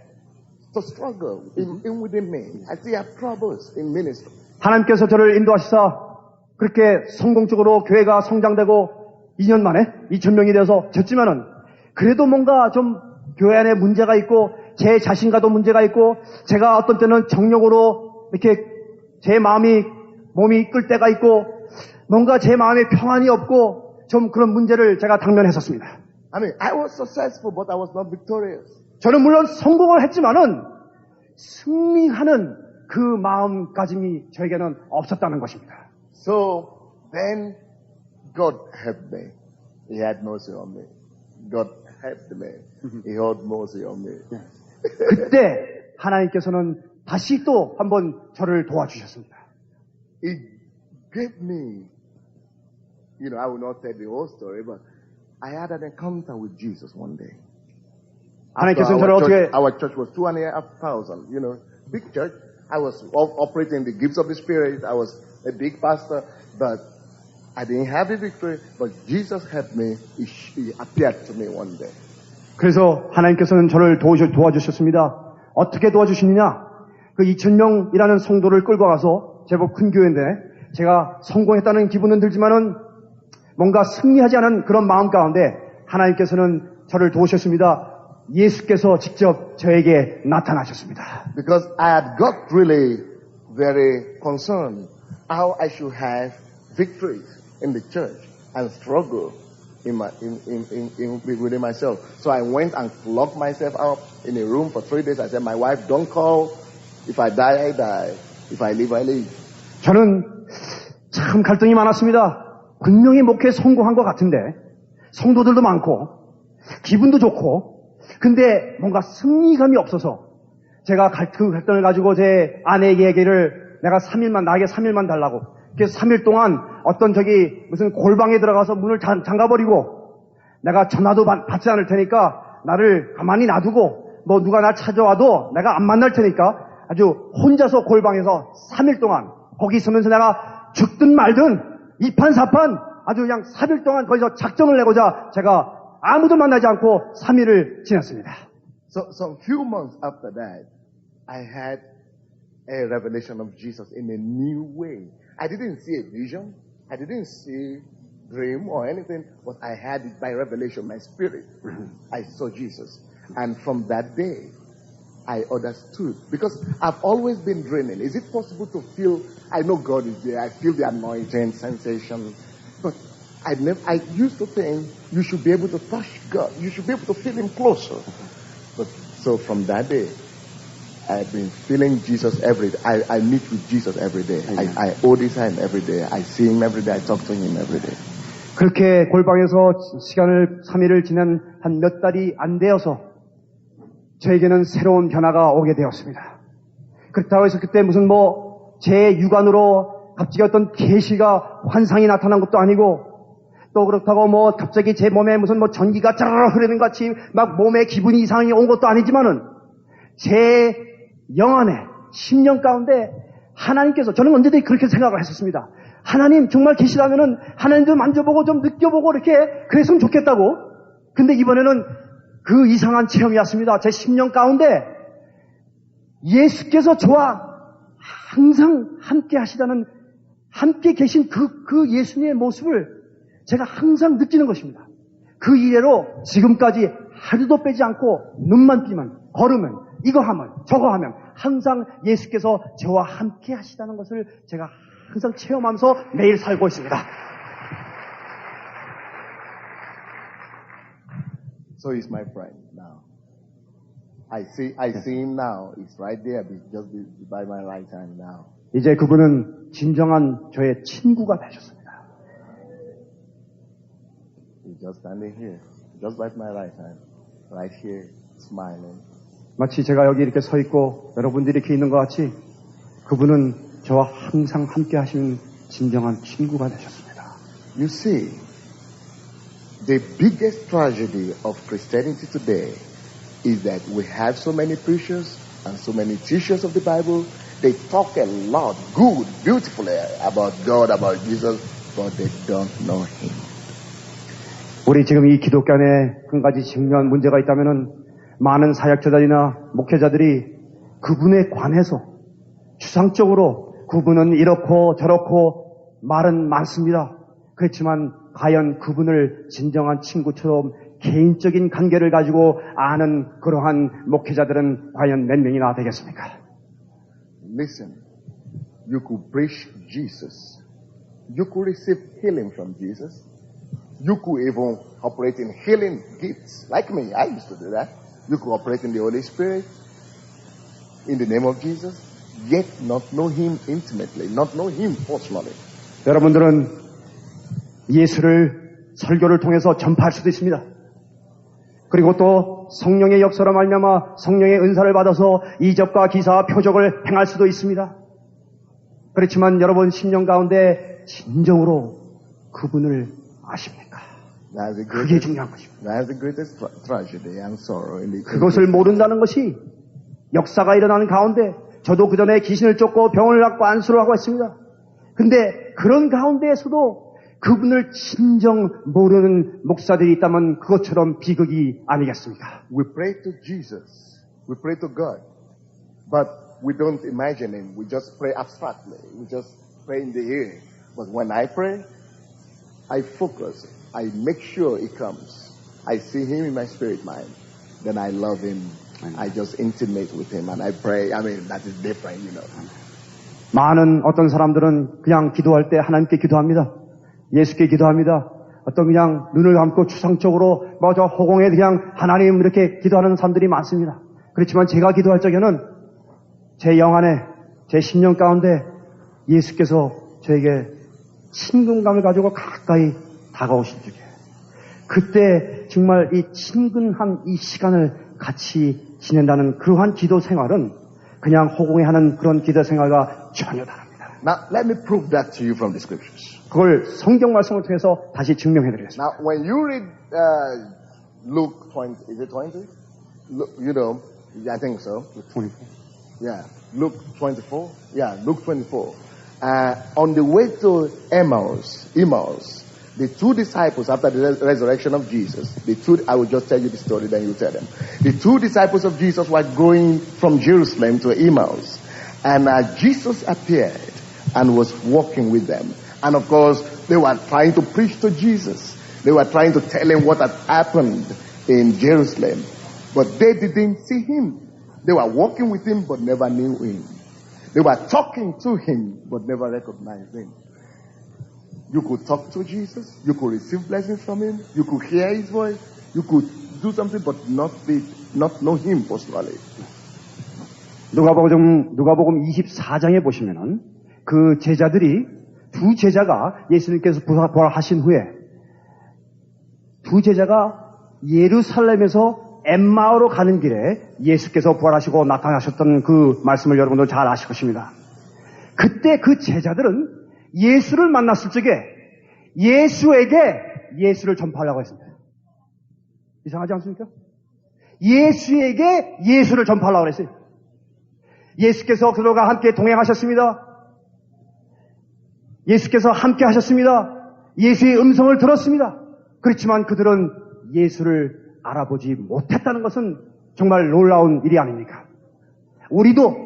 to struggle in within me. I still have troubles in ministry. 하나님께서 저를 인도하시사 그렇게 성공적으로 교회가 성장되고 2년 만에 2,000명이 되어서 졌지만은 그래도 뭔가 좀 교회 안에 문제가 있고 제 자신과도 문제가 있고 제가 어떤 때는 정욕으로 이렇게 제 몸이 이끌 때가 있고 뭔가 제 마음에 평안이 없고 좀 그런 문제를 제가 당면했었습니다. I mean, I was successful, but I was not victorious. 저는 물론 성공을 했지만은 승리하는 그 마음가짐이 저에게는 없었다는 것입니다. So then God helped me. He had mercy on me. God helped me. He had mercy on me. 그때 하나님께서는 다시 또 한번 저를 도와주셨습니다. He gave me, I will not tell the whole story, but I had an encounter with Jesus one day. 하나님께서는 저를 어떻게 Our church was 2,500, big church. I was operating the gifts of the Spirit. I was a big pastor, but I didn't have the victory. But Jesus helped me. He appeared to me one day. 그래서 하나님께서는 저를 도와주셨습니다. 어떻게 도와주시느냐? 그 2,000명이라는 성도를 끌고 가서 제법 큰 교회인데 제가 성공했다는 기분은 들지만은 뭔가 승리하지 않은 그런 마음 가운데 하나님께서는 저를 도우셨습니다. 예수께서 직접 저에게 나타나셨습니다. Because I had got really very concerned how I should have victories in the church and struggle within myself. So I went and locked myself up in a room for 3 days. I said, my wife, don't call. If I die, I die. If I live, I live. 저는 참 갈등이 많았습니다. 분명히 목회에 성공한 것 같은데 성도들도 많고 기분도 좋고 근데 뭔가 승리감이 없어서 제가 그 갈등을 가지고 제 아내에게 얘기를 나에게 3일만 달라고 그래서 3일 동안 어떤 무슨 골방에 들어가서 문을 잠가버리고 내가 전화도 받지 않을 테니까 나를 가만히 놔두고 뭐 누가 날 찾아와도 내가 안 만날 테니까 아주 혼자서 골방에서 3일 동안 거기 있으면서 내가 죽든 말든 이판사판 아주 그냥 3일 동안 거기서 작정을 내고자 제가 아무도 만나지 않고 3일을 지냈습니다. So few months after that, I had a revelation of Jesus in a new way. I didn't see a vision. I didn't see dream or anything, but I had it by revelation, my spirit. I saw Jesus. And from that day, I understood. Because I've always been dreaming. Is it possible to feel, I know God is there, I feel the anointing, sensation, but I used to think you should be able to touch God. You should be able to feel Him closer. But so from that day, I've been feeling Jesus every day. I meet with Jesus every day. I hold His hand every day. I see Him every day. I talk to Him every day. 그렇게 골방에서 시간을 3일을 지난 한 몇 달이 안 되어서 저에게는 새로운 변화가 오게 되었습니다. 그렇다고 해서 그때 무슨 제 육안으로 갑자기 어떤 계시가 환상이 나타난 것도 아니고 또 그렇다고 갑자기 제 몸에 무슨 전기가 짜르르 흐르는 것 같이 막 몸에 기분이 이상이 온 것도 아니지만은 제 영안에 10년 가운데 하나님께서 저는 언제든지 그렇게 생각을 했었습니다. 하나님 정말 계시다면은 하나님도 만져보고 좀 느껴보고 이렇게 그랬으면 좋겠다고. 근데 이번에는 그 이상한 체험이 왔습니다. 제 10년 가운데 예수께서 저와 항상 함께 하시다는 함께 계신 그 예수님의 모습을 제가 항상 느끼는 것입니다. 그 이래로 지금까지 하루도 빼지 않고 눈만 뜨면 걸으면 이거 하면 저거 하면 항상 예수께서 저와 함께 하시다는 것을 제가 항상 체험하면서 매일 살고 있습니다. So he's my friend now. I see him now. He's right there, just by my right hand now. 이제 그분은 진정한 저의 친구가 되셨습니다. He's just standing here, just by my right hand, right here, smiling. 마치 제가 여기 이렇게 서 있고 여러분들이 이렇게 있는 것 같이 그분은 저와 항상 함께 하시는 진정한 친구가 되셨습니다. You see, the biggest tragedy of Christianity today is that we have so many preachers and so many teachers of the Bible. They talk a lot, good, beautifully about God, about Jesus, but they don't know Him. 우리 지금 이 기독교 안에 한 가지 중요한 문제가 있다면은 많은 사역자들이나 목회자들이 그분에 관해서 추상적으로 그분은 이렇고 저렇고 말은 많습니다. 그렇지만 과연 그분을 진정한 친구처럼 개인적인 관계를 가지고 아는 그러한 목회자들은 과연 몇 명이나 되겠습니까? Listen, you could preach Jesus. You could receive healing from Jesus. You could even operate in healing gifts. Like me, I used to do that. You could operate in the Holy Spirit in the name of Jesus, yet not know Him intimately, not know Him personally. 여러분들은 예수를 설교를 통해서 전파할 수도 있습니다. 그리고 또 성령의 역사로 말미암아 성령의 은사를 받아서 이적과 기사와 표적을 행할 수도 있습니다. 그렇지만 여러분 10년 가운데 진정으로 그분을 아십니까? 그게 중요한 것입니다. That's the greatest tragedy and sorrow in the 그것을 모른다는 것이 역사가 일어나는 가운데 저도 그전에 귀신을 쫓고 병을 갖고 안수를 하고 했습니다. 근데 그런 가운데에서도 그분을 진정 모르는 목사들이 있다면 그것처럼 비극이 아니겠습니까? We pray to Jesus. We pray to God. But we don't imagine him. We just pray abstractly. We just pray in the air. But when I pray, I focus. I make sure he comes. I see him in my spirit mind. Then I love him. I just intimate with him and I pray. I mean, that is different, you know. 많은 어떤 사람들은 그냥 기도할 때 하나님께 기도합니다. 예수께 기도합니다. 어떤 그냥 눈을 감고 추상적으로 뭐 저 허공에 그냥 하나님 이렇게 기도하는 사람들이 많습니다. 그렇지만 제가 기도할 적에는 제 영 안에, 제 심령 가운데 예수께서 저에게 친근감을 가지고 가까이 다가오실 적에 그때 정말 이 친근한 이 시간을 같이 지낸다는 그러한 기도 생활은 그냥 허공에 하는 그런 기도 생활과 전혀 다릅니다. Now, let me prove that to you from the scriptures. 그걸 성경 말씀을 통해서 다시 증명해 드리겠습니다. Now, when you read Luke 20, is it 20? Look, you know, I think so. 24. Yeah, Luke 24. Yeah, Luke 24. On the way to Emmaus, the two disciples, after the resurrection of Jesus, I will just tell you the story, then you tell them. The two disciples of Jesus were going from Jerusalem to Emmaus. And Jesus appeared and was walking with them. And of course, they were trying to preach to Jesus. They were trying to tell him what had happened in Jerusalem. But they didn't see him. They were walking with him, but never knew him. They were talking to him, but never recognized him. You could talk to Jesus. You could receive blessings from him. You could hear his voice. You could do something, but not know him personally. 누가복음 24장에 보시면은 그 제자들이 두 제자가 예수님께서 부활하신 후에 두 제자가 예루살렘에서 엠마오로 가는 길에 예수께서 부활하시고 나타나셨던 그 말씀을 여러분들 잘 아실 것입니다. 그때 그 제자들은 예수를 만났을 적에 예수에게 예수를 전파하려고 했습니다. 이상하지 않습니까? 예수에게 예수를 전파하려고 했어요. 예수께서 그들과 함께 동행하셨습니다. 예수께서 함께 하셨습니다. 예수의 음성을 들었습니다. 그렇지만 그들은 예수를 알아보지 못했다는 것은 정말 놀라운 일이 아닙니까? 우리도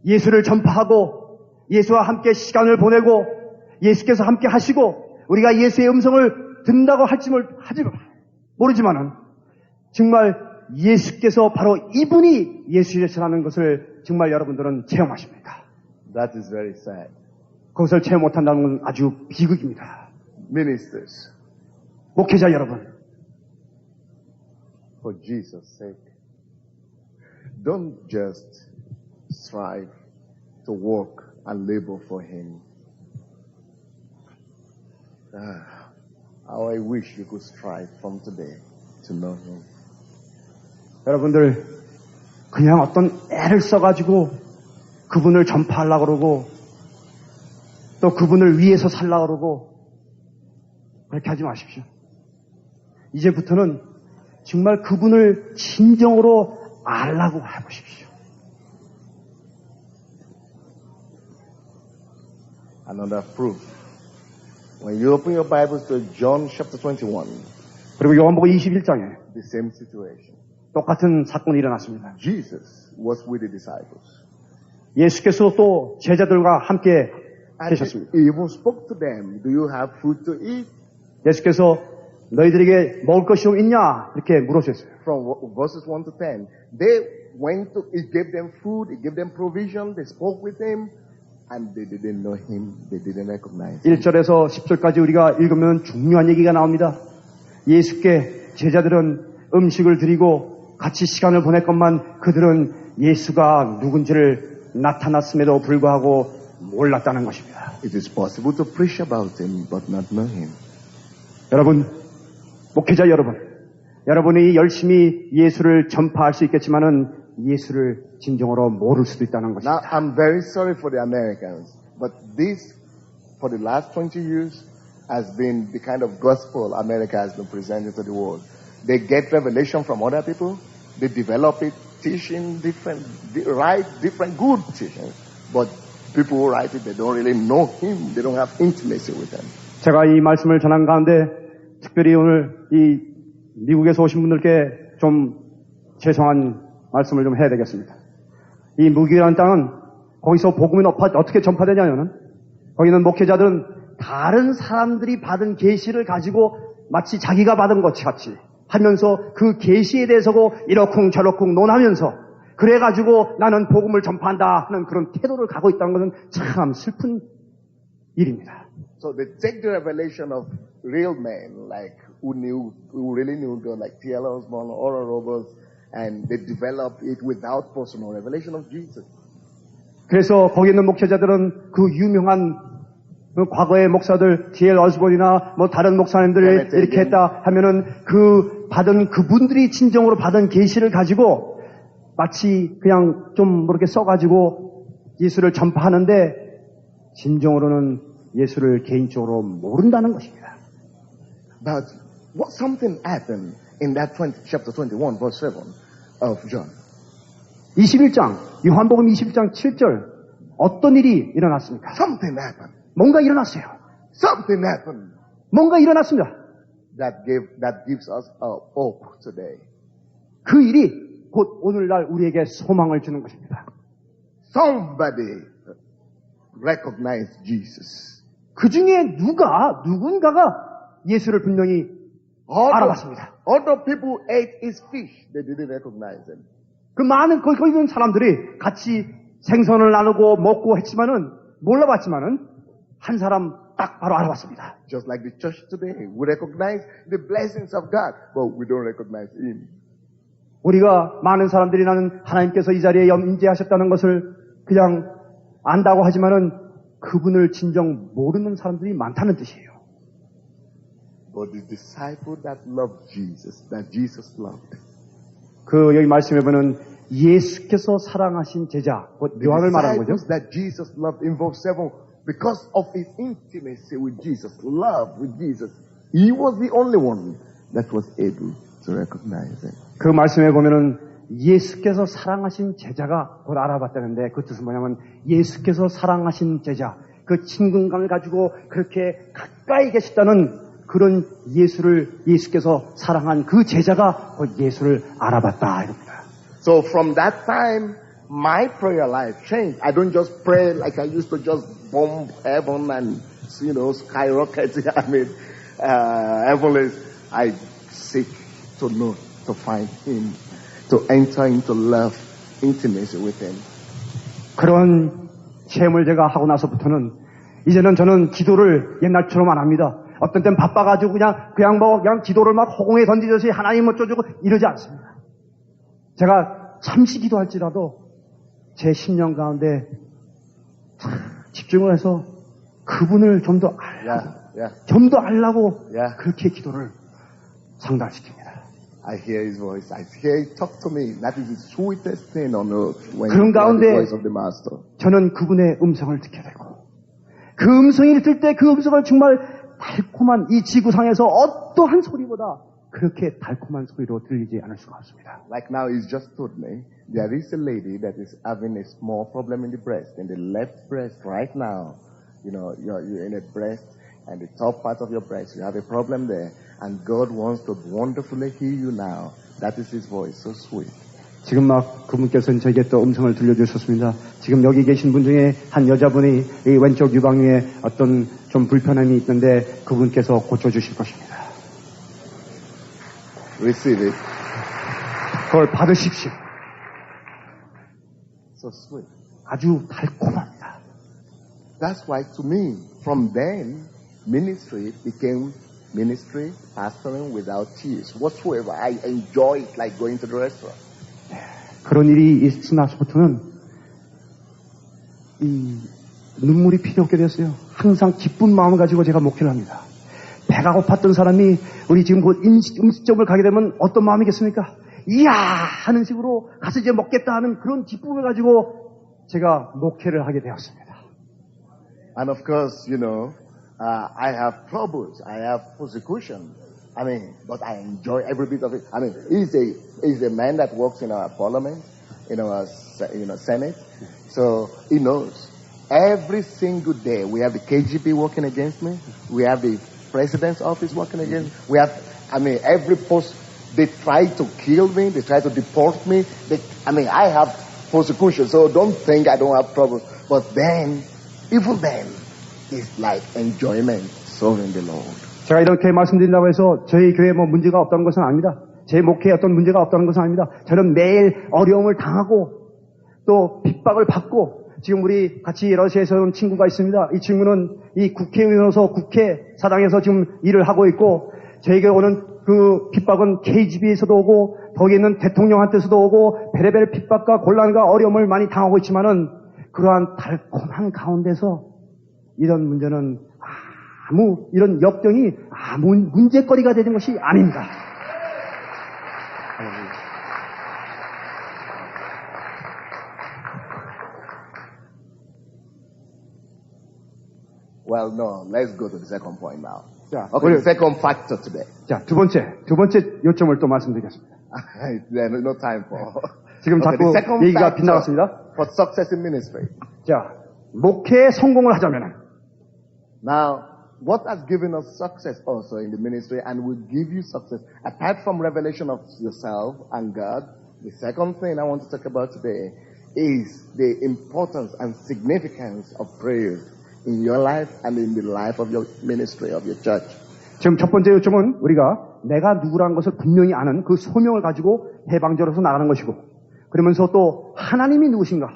예수를 전파하고 예수와 함께 시간을 보내고 예수께서 함께 하시고 우리가 예수의 음성을 듣는다고 하지 모르지만은 정말 예수께서 바로 이분이 예수이시라는 것을 정말 여러분들은 체험하십니까? That is very sad. 그것을 체험 못한다는 건 아주 비극입니다. Ministers, 목회자 여러분, for Jesus' sake, don't just strive to work and labor for him. How I wish you could strive from today to know him. 여러분들 그냥 어떤 애를 써가지고 그분을 전파하려고 그러고 또 그분을 위해서 살려고 그러고 그렇게 하지 마십시오. 이제부터는 정말 그분을 진정으로 알라고 해보십시오. Another proof. When you open your Bibles to John chapter 21, 그리고 요한복음 21장에 the same situation. 똑같은 사건이 일어났습니다. Jesus was with the disciples. 예수께서 또 제자들과 함께 계셨습니다. He even spoke to them. Do you have food to eat? 예수께서 너희들에게 먹을 것이 좀 있냐? 이렇게 물으셨어요. From verses 1 to 10. They went to, he gave them food, he gave them provision, they spoke with him, and they didn't know him, they didn't recognize him. 1절에서 10절까지 우리가 읽으면 중요한 얘기가 나옵니다. 예수께 제자들은 음식을 드리고 같이 시간을 보냈건만 그들은 예수가 누군지를 나타났음에도 불구하고 몰랐다는 것입니다. It is possible to preach about him, but not know him. 여러분, 목회자 여러분, 여러분이 열심히 예수를 전파할 수 있겠지만은 예수를 진정으로 모를 수도 있다는 것입니다. Now, I'm very sorry for the Americans, but this, for the last 20 years, has been the kind of gospel America has been presenting to the world. They get revelation from other people, they develop it, teaching different good teachings, but people who write it, they don't really know him, they don't have intimacy with him. 제가 이 말씀을 전한 가운데 특별히 오늘 이 미국에서 오신 분들께 좀 죄송한 말씀을 좀 해야 되겠습니다. 이 무교라는 땅은 거기서 복음이 어떻게 전파되냐면은 거기는 목회자들은 다른 사람들이 받은 계시를 가지고 마치 자기가 받은 것 같이 하면서 그 계시에 대해서고 이러쿵저러쿵 논하면서 그래가지고 나는 복음을 전파한다 하는 그런 태도를 갖고 있다는 것은 참 슬픈 일입니다. So they take the revelation of real men, like who really knew God, like T.L. Osborne, Oral Roberts, and they develop it without personal revelation of Jesus. 그래서 거기 있는 목회자들은 그 유명한 그 과거의 목사들, T.L. osborne이나 뭐 다른 목사님들이 이렇게 했다 하면은 그 받은 그분들이 진정으로 받은 계시를 가지고 마치 그냥 좀 그렇게 써가지고 예수를 전파하는데 진정으로는 예수를 개인적으로 모른다는 것입니다. But something happened in that chapter 21, verse 7 of John. 21장, 요한복음 21장 7절 어떤 일이 일어났습니까? Something happened. 뭔가 일어났어요. Something happened. 뭔가 일어났습니다. That gives us a hope today. 그 일이 곧 오늘날 우리에게 소망을 주는 것입니다. Somebody recognized Jesus. 그 중에 누군가가 예수를 분명히 알아봤습니다. Other people ate his fish. They didn't recognize him. 그 많은 거기 있는 사람들이 같이 생선을 나누고 먹고 했지만은 몰라봤지만은 한 사람 딱 바로 알아봤습니다. Just like the church today, we recognize the blessings of God, but we don't recognize Him. 우리가 많은 사람들이 나는 하나님께서 이 자리에 임재하셨다는 것을 그냥 안다고 하지만은 그분을 진정 모르는 사람들이 많다는 뜻이에요. But the disciple that loved Jesus, that Jesus loved. 그 여기 말씀해 보면 예수께서 사랑하신 제자, 곧 요한을 말하는 거죠. That Jesus loved in verse 7, because of his intimacy with Jesus, love with Jesus, he was the only one that was able to recognize him. 그 말씀에 보면은 예수께서 사랑하신 제자가 곧 알아봤다는데 그 뜻은 뭐냐면 예수께서 사랑하신 제자, 그 친근감을 가지고 그렇게 가까이 계시다는 그런 예수께서 사랑한 그 제자가 곧 예수를 알아봤다 이겁니다. So from that time, my prayer life changed. I don't just pray like I used to just bomb heaven and, skyrocket. Heavenly. I seek to know, to find Him, to enter into love, intimacy with Him. 그런 체험을 제가 하고 나서부터는 이제는 저는 기도를 옛날처럼 안 합니다. 어떤 땐 바빠가지고 그냥 기도를 막 허공에 던지듯이 하나님 어쩌고 이러지 않습니다. 제가 잠시 기도할지라도 제 심령 가운데 집중을 해서 그분을 좀 더 좀 더 알라고 그렇게 기도를 상달시킵니다. I hear His voice. I hear He talk to me. That is the sweetest thing on earth when 그런 you hear 가운데 the voice of the Master. 저는 그분의 음성을 듣게 되고 그 음성이 들 때 그 음성을 정말 달콤한 이 지구상에서 어떠한 소리보다 그렇게 달콤한 소리로 들리지 않을 수가 없습니다. Like now, He's just told me there is a lady that is having a small problem in the breast, in the left breast right now. You're in a breast and the top part of your breast. You have a problem there, and God wants to wonderfully heal you now. That is His voice, so sweet. 지금 막 그분께서는 저에게 또 음성을 들려주셨습니다. 지금 여기 계신 분 중에 한 여자분이 이 왼쪽 유방위에 어떤 좀 불편함이 있는데 그분께서 고쳐주실 것입니다. Receive it. 그걸 받으십시오. So sweet. 아주 달콤합니다. That's why to me, from then, ministry became ministry, pastoring without tears whatsoever. I enjoy it like going to the restaurant. 그런 일이 있고 나서부터는 이 눈물이 필요 없게 됐어요. 항상 기쁜 마음을 가지고 제가 목회를 합니다. 배가 고팠던 사람이 우리 지금 곧 음식점을 가게 되면 어떤 마음이겠습니까? 이야 하는 식으로 가서 이제 먹겠다 하는 그런 기쁨을 가지고 제가 목회를 하게 되었습니다. And of course, I have troubles. I have persecution. But I enjoy every bit of it. He's a man that works in our parliament, in our Senate. So he knows. Every single day, we have the KGB working against me. We have the president's office working against me. We have, every post, they try to kill me. They try to deport me. I have persecution. So don't think I don't have trouble. But then, even then, it's like enjoyment, serving the Lord. 제가 이렇게 말씀드린다고 해서 저희 교회에 뭐 문제가 없다는 것은 아닙니다. 제 목회에 어떤 문제가 없다는 것은 아닙니다. 저는 매일 어려움을 당하고 또 핍박을 받고 지금 우리 같이 러시아에서 온 친구가 있습니다. 이 친구는 이 국회의원으로서 국회 사당에서 지금 일을 하고 있고 저에게 오는 그 핍박은 KGB에서도 오고 거기 있는 대통령한테서도 오고 베레벨 핍박과 곤란과 어려움을 많이 당하고 있지만은 그러한 달콤한 가운데서 이런 문제는 이런 역경이 아무 문제거리가 되는 것이 아닙니다. Well, no, let's go to the second point now. 자, Okay, the second factor today. 자, 두 번째 요점을 또 말씀드리겠습니다. There's no time for. 지금 Okay, 자꾸 the second 얘기가 factor 빗나갔습니다. for success in ministry. 자, 목회에 성공을 하자면은 Now, what has given us success also in the ministry and will give you success, apart from revelation of yourself and God, the second thing I want to talk about today is the importance and significance of prayer in your life and in the life of your ministry, of your church. 지금 첫 번째 요점은 우리가 내가 누구라는 것을 분명히 아는 그 소명을 가지고 해방자로서 나가는 것이고 그러면서 또 하나님이 누구신가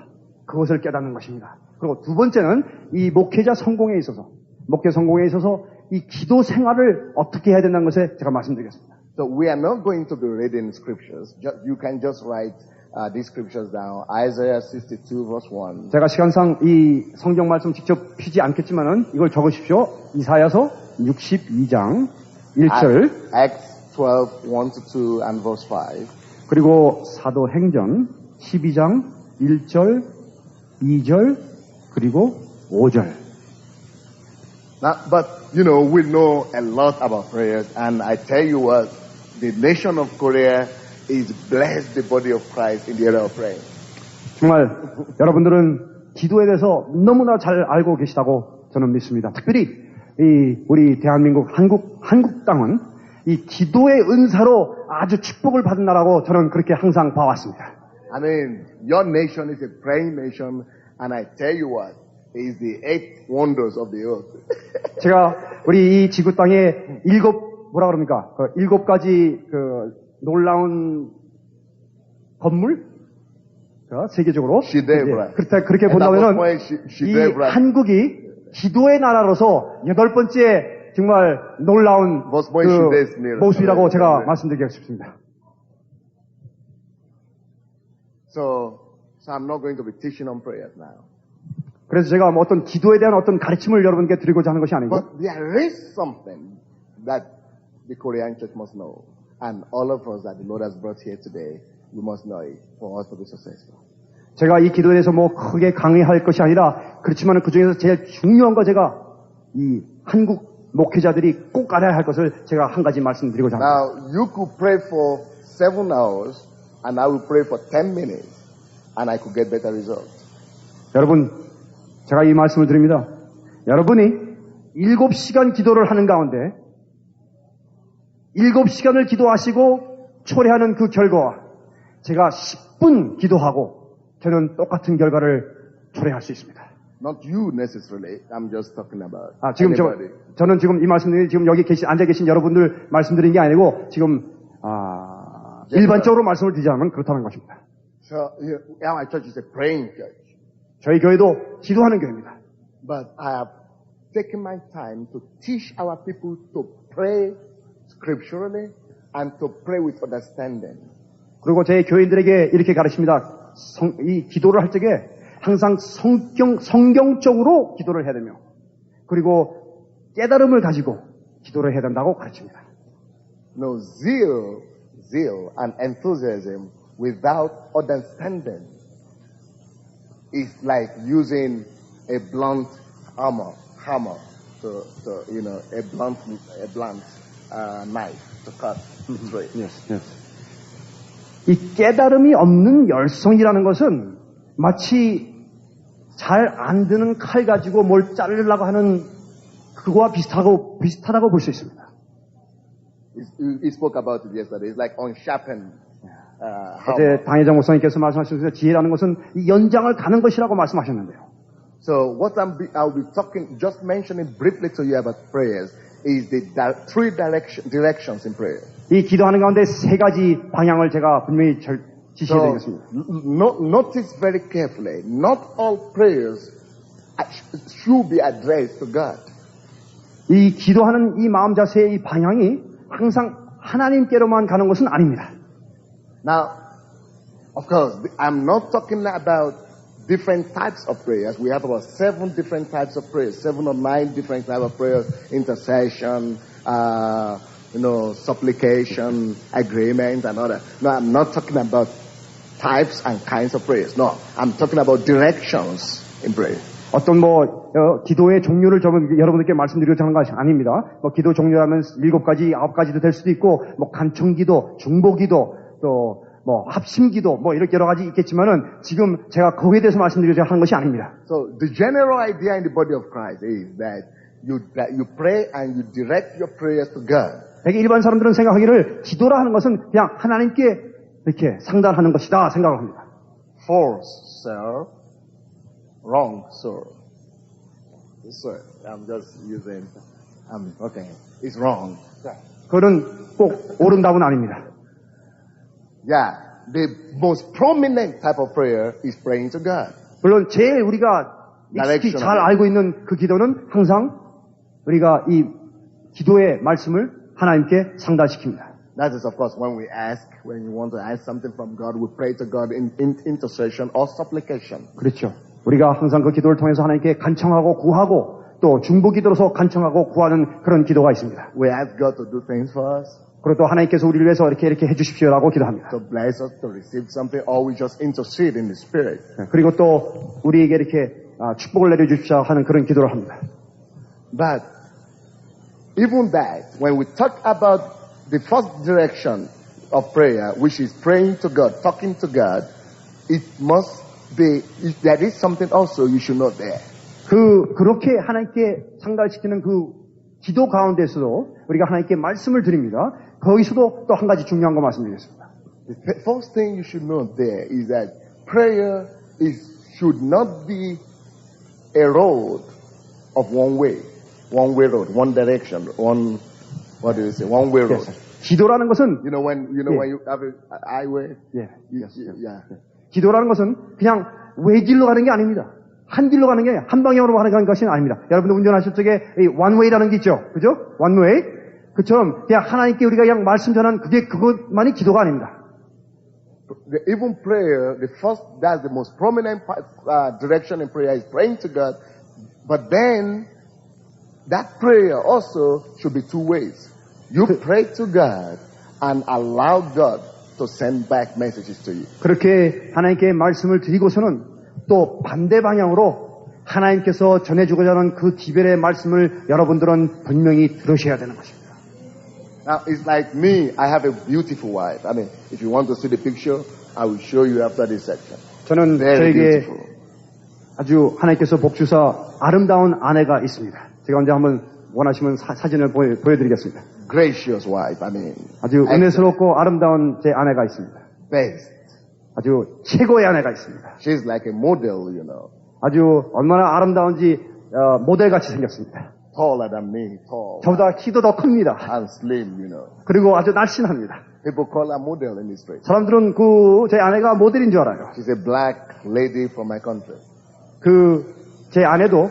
그것을 깨닫는 것입니다. 그리고 두 번째는 이 목회 성공에 있어서 이 기도 생활을 어떻게 해야 된다는 것에 제가 말씀드리겠습니다. So we are not going to be reading scriptures. You can just write these scriptures down. Isaiah 62 verse 1. 제가 시간상 이 성경 말씀 직접 피지 않겠지만은 이걸 적으십시오. 이사야서 62장 1절. Acts 12, 1 to 2 and verse 5. 그리고 사도행전 12장 1절, 2절, 그리고 5절. Now, but, you know, we know a lot about prayers, and I tell you what, the nation of Korea is blessed the body of Christ in the area of prayer. 정말 여러분들은 기도에 대해서 너무나 잘 알고 계시다고 저는 믿습니다. 특별히 이 우리 대한민국 한국 땅은 이 기도의 은사로 아주 축복을 받은 나라고 저는 그렇게 항상 봐왔습니다. I mean, your nation is a praying nation, and I tell you what, is the 8 wonders of the earth. 제가 우리 이 지구 땅에 7 가지 그 놀라운 건물 세계적으로 시데브라. 그렇게 본다면은 이 한국이 기도의 나라로서 8번째 정말 놀라운 그 모습이라고 제가 말씀드리고 싶습니다. So I'm not going to be teaching on prayers now. 그래서 제가 뭐 어떤 기도에 대한 어떤 가르침을 여러분께 드리고자 하는 것이 아니고 But there is something that the Korean church must know. And all of us that the Lord has brought here today, we must know it for us to be successful. 제가 이 기도에 대해서 뭐 크게 강의할 것이 아니라 그렇지만 그 중에서 제일 중요한 거 제가 이 한국 목회자들이 꼭 알아야 할 것을 제가 한 가지 말씀드리고자 합니다. Now, you could pray for 7 hours and I will pray for 10 minutes and I could get better results. 여러분, 제가 이 말씀을 드립니다. 여러분이 7시간 기도를 하는 가운데 7시간을 기도하시고 초래하는 그 결과와 제가 10분 기도하고 저는 똑같은 결과를 초래할 수 있습니다. Not you necessarily. I'm just talking about 지금 anybody. 저는 지금 이 말씀드린 지금 여기 앉아 계신 여러분들 말씀드린 게 아니고 지금 일반적으로 말씀을 드리자면 그렇다는 것입니다. So our church is a praying church. 저희 교회도 기도하는 교회입니다. But I have taken my time to teach our people to pray scripturally and to pray with understanding. 그리고 제 교인들에게 이렇게 가르칩니다. 이 기도를 할 적에 항상 성경적으로 기도를 해야 되며 그리고 깨달음을 가지고 기도를 해야 된다고 가르칩니다. No, zeal and enthusiasm without understanding is like using a blunt hammer to a blunt knife to cut straight. Yes. 이 깨달음이 없는 열성이라는 것은 마치 잘 안 드는 칼 가지고 뭘 자르려고 하는 그거와 비슷하다고 볼 수 있습니다. He spoke about it yesterday. It's like unsharpened 어제 당회장 목사님께서 말씀하셨는데 지혜라는 것은 이 연장을 가는 것이라고 말씀하셨는데요. So what I'll be talking, just mentioning briefly to you about prayers is the three directions in prayer. 이 기도하는 가운데 세 가지 방향을 제가 분명히 지시해드리겠습니다. Notice very carefully, not all prayers should be addressed to God. 이 기도하는 이 마음 자세의 이 방향이 항상 하나님께로만 가는 것은 아닙니다. Now, of course, I'm not talking about different types of prayers. We have about 7 different types of prayers, 7 or 9 different types of prayers, intercession, supplication, agreement, and all that. No, I'm not talking about types and kinds of prayers. No, I'm talking about directions in prayer. 어떤 기도의 종류를 여러분들께 말씀드리고자 하는 것이 아닙니다. 기도 종류라면 7가지, 9가지도 될 수도 있고, 간청기도, 중보기도, 또, 합심기도, 이렇게 여러 가지 있겠지만은, 지금 제가 거기에 대해서 말씀드리고자 하는 것이 아닙니다. So, the general idea in the body of Christ is that you pray and you direct your prayers to God. 되게 일반 사람들은 생각하기를 기도라 하는 것은 그냥 하나님께 이렇게 상달하는 것이다 생각을 합니다. False, sir. Wrong, sir. Sir, I'm just using. Okay, it's wrong. 그건 꼭 옳은 답은 아닙니다. Yeah, the most prominent type of prayer is praying to God. 물론 제일 우리가 익숙히 잘 알고 있는 그 기도는 항상 우리가 이 기도의 말씀을 하나님께 상달시킵니다. That is, of course, when you want to ask something from God, we pray to God in intercession or supplication. 그렇죠. 우리가 항상 그 기도를 통해서 하나님께 간청하고 구하고 또 중보기도로서 간청하고 구하는 그런 기도가 있습니다. We ask God to do things for us. 그리고 또 하나님께서 우리를 위해서 이렇게 해주십시오라고 기도합니다. To bless us, to receive something, or we just intercede in the Spirit. 그리고 또 우리에게 이렇게 축복을 내려주십시오 하는 그런 기도를 합니다. But even that, when we talk about the first direction of prayer, which is praying to God, talking to God, it must be, there is something also you should know there. 그렇게 하나님께 상달시키는 그 기도 가운데서도 우리가 하나님께 말씀을 드립니다. 거기서도 또 한 가지 중요한 거 말씀드리겠습니다. The first thing you should know there is that prayer should not be a road of one way road, one direction, one way road. Yes. 기도라는 것은 when you have a highway. Yeah. Yeah. 기도라는 것은 그냥 외길로 가는 게 아닙니다. 한 길로 가는 게 아니라 한 방향으로 가는 것이 아닙니다. 여러분들 운전하실 적에 one way라는 게 있죠. 그죠? one way. 그처럼 그냥 하나님께 우리가 그냥 말씀 전하는 그것만이 기도가 아닙니다. Even prayer, that's the most prominent direction in prayer is praying to God. But then that prayer also should be two ways. You pray to God and allow God to send back messages to you. 그렇게 하나님께 말씀을 드리고서는 또 반대 방향으로 하나님께서 전해주고자 하는 그 기별의 말씀을 여러분들은 분명히 들으셔야 되는 것입니다. Now, it's like me. I have a beautiful wife. I mean, if you want to see the picture, I will show you after this section. 저는 저에게 아주 하나님께서 복주사 아름다운 아내가 있습니다. 제가 언제 한번 원하시면 사진을 보여드리겠습니다. Gracious wife. I mean, 아주 은혜스럽고 아름다운 제 아내가 있습니다. Best. 아주 최고의 아내가 있습니다. She's like a model, 아주 얼마나 아름다운지 모델같이 생겼습니다. Taller than me, tall. 저보다 키도 더 큽니다. And slim, 그리고 아주 날씬합니다. People call her model in the street. 사람들은 제 아내가 모델인 줄 알아요. She's a black lady from my country. 제 아내도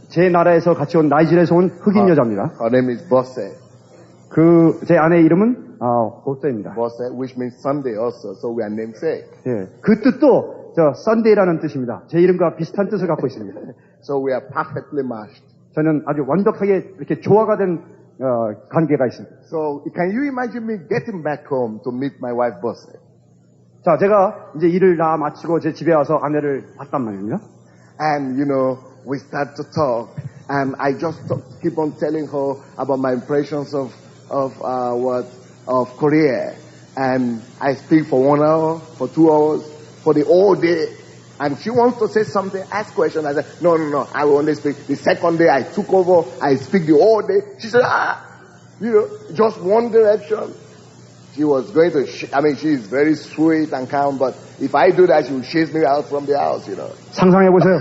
제 나라에서 같이 온 나이지리아에서 온 흑인 여자입니다. Her name is Bosse. 제 아내의 이름은 보세입니다. Bosse, which means Sunday also, so we are namesake. 예, 그 뜻도 Sunday라는 뜻입니다. 제 이름과 비슷한 뜻을 갖고 있습니다. So we are perfectly matched. 저는 아주 완벽하게 이렇게 조화가 된 관계가 있습니다. So can you imagine me getting back home to meet my wife Bosse? 자, 제가 이제 일을 다 마치고 제 집에 와서 아내를 봤단 말입니다. And we start to talk, and I just keep on telling her about my impressions of Korea, and I speak for 1 hour, for 2 hours, for the whole day, and she wants to say something, ask questions. I said, no, I will only speak. The second day I took over, I speak the whole day. She said, just one direction. She was going to, she is very sweet and calm, but if I do that, she will chase me out from the house, you know. 상상해보세요.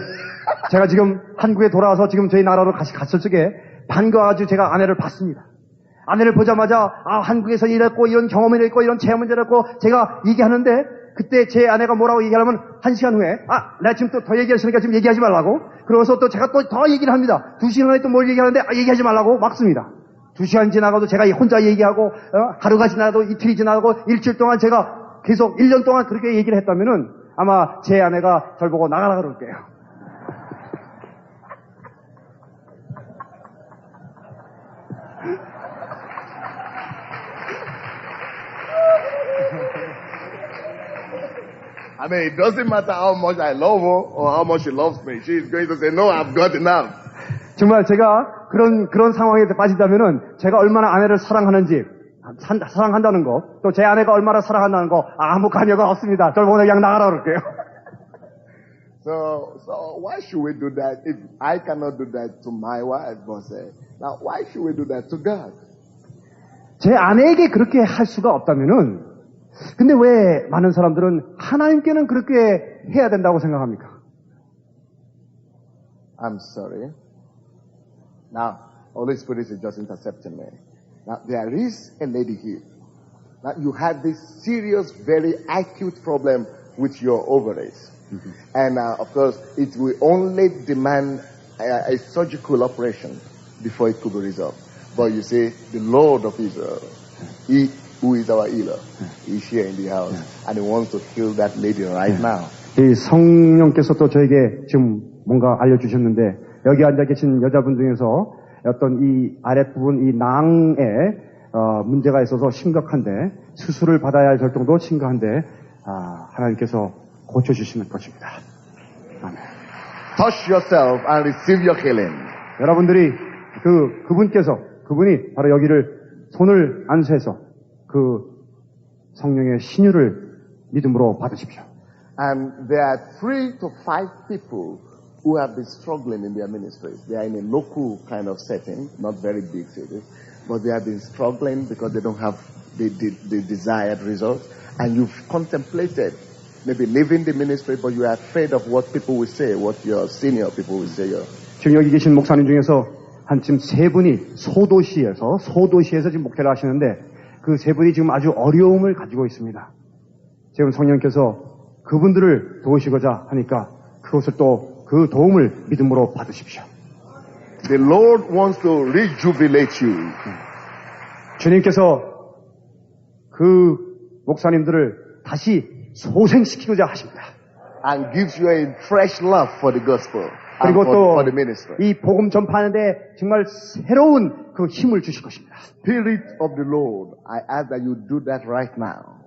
제가 지금 한국에 돌아와서 지금 저희 나라로 갔을 적에 반가워가지고 제가 아내를 봤습니다. 아내를 보자마자, 한국에서 이랬고, 이런 경험이 있고, 이런 체험이 있고, 제가 얘기하는데, 그때 제 아내가 뭐라고 얘기하면, 1시간 후에, 내가 지금 또 더 얘기했으니까 지금 얘기하지 말라고. 그러고서 또 제가 또 더 얘기를 합니다. 2시간 후에 또 뭘 얘기하는데, 얘기하지 말라고 막습니다. 2시간 지나가도 제가 혼자 얘기하고, 하루가 지나도 이틀이 지나고, 일주일 동안 제가 계속 1년 동안 그렇게 얘기를 했다면은, 아마 제 아내가 절 보고 나가라 그럴 거예요. It doesn't matter how much I love her or how much she loves me. She's going to say, no, I've got enough. 정말 제가 그런 상황에 빠지다면은 제가 얼마나 아내를 사랑하는지, 사랑한다는 거, 또 제 아내가 얼마나 사랑한다는 거, 아무 관여가 없습니다. 저를 보고 그냥 나가라 그럴게요. So why should we do that if I cannot do that to my wife, but say, now why should we do that to God? 제 아내에게 그렇게 할 수가 없다면은, 근데 왜 많은 사람들은 하나님께는 그렇게 해야 된다고 생각합니까? I'm sorry. Now, Holy Spirit is just intercepting me. Now, there is a lady here. Now, you had this serious, very acute problem with your ovaries. Mm-hmm. And, of course, it will only demand a surgical operation before it could be resolved. But you see, the Lord of Israel, He who is our healer, is here in the house, and He wants to heal that lady right now. 이 성령께서 또 저에게 지금 뭔가 알려주셨는데, 여기 앉아 계신 여자분 중에서 어떤 이 아랫부분, 이 낭에 문제가 있어서 심각한데, 수술을 받아야 할 정도로 심각한데, 하나님께서 고쳐주시는 것입니다. 아멘. Touch yourself and receive your healing. 여러분들이 그분이 바로 여기를 손을 안수해서 그 성령의 신유를 믿음으로 받으십시오. And there are 3 to 5 people who have been struggling in their ministries. They are in a local kind of setting, not very big cities, but they have been struggling because they don't have the desired results. And you've contemplated maybe leaving the ministry, but you are afraid of what people will say, what your senior people will say. 지금 여기 계신 목사님 중에서 지금 3분이 소도시에서 지금 목회를 하시는데, 그 3분이 지금 아주 어려움을 가지고 있습니다. 지금 성령께서 그분들을 도우시고자 하니까 그것을 또 그 도움을 믿음으로 받으십시오. The Lord wants to rejuvenate you. 주님께서 그 목사님들을 다시 소생시키고자 하십니다. And gives you a fresh love for the gospel. 그리고 또 for the ministry. 이 복음 전파하는데 정말 새로운 그 힘을 주실 것입니다. Spirit of the Lord, I ask that you do that right now.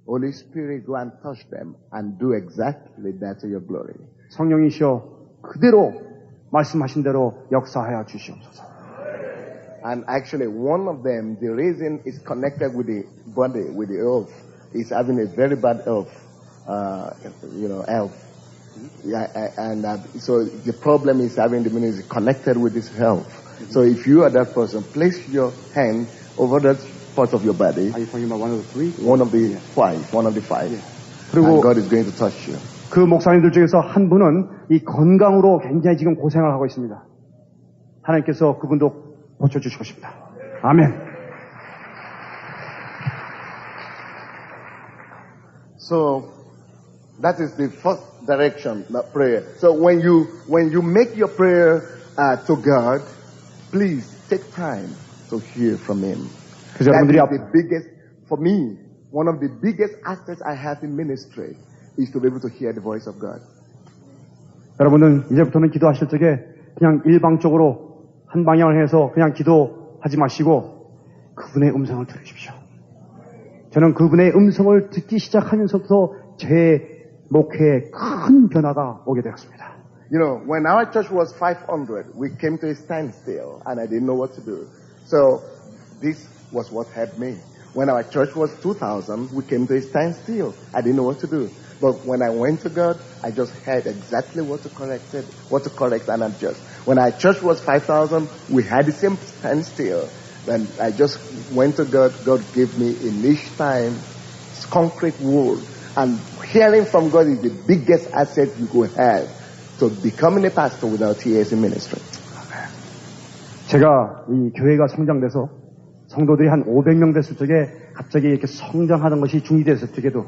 Holy Spirit, go and touch them and do exactly that to your glory. 성령이시여 그대로 말씀하신 대로 역사하여 주시옵소서. And actually, one of them, the reason is connected with the body, with the earth, is having a very bad health, health. Yeah, and so the problem is having the ministry connected with this health. Mm-hmm. So if you are that person, place your hand over that part of your body. Are you talking about one of the 3? One of the 5. One of the 5. Yeah. And God is going to touch you. 그 목사님들 중에서 한 분은 이 건강으로 굉장히 지금 고생을 하고 있습니다. 하나님께서 그분도 고쳐주실 것입니다. 아멘. So that is the first direction, not prayer. So when you make your prayer to God, please take time to hear from Him. That is the biggest, for me, one of the biggest assets I have in ministry is to be able to hear the voice of God. 여러분은 이제부터는 기도하실 적에 그냥 일방적으로 한 방향을 해서 그냥 기도하지 마시고 그분의 음성을 들으십시오. 저는 그분의 음성을 듣기 시작하면서부터 제 목회에 큰 변화가 오게 되었습니다. You know, when our church was 500, we came to a standstill and I didn't know what to do. So this was what helped me. When our church was 2,000, we came to a standstill. I didn't know what to do. But when I went to God, I just heard exactly what to correct and adjust. When our church was 5,000, we had the same standstill. when I just went to God, God gave me in each time concrete word. And hearing from God is the biggest asset you could have to becoming a pastor without tears in ministry. 제가 이 교회가 성장돼서 성도들이 한 500명 됐을 적에 갑자기 이렇게 성장하는 것이 중지됐을 적에도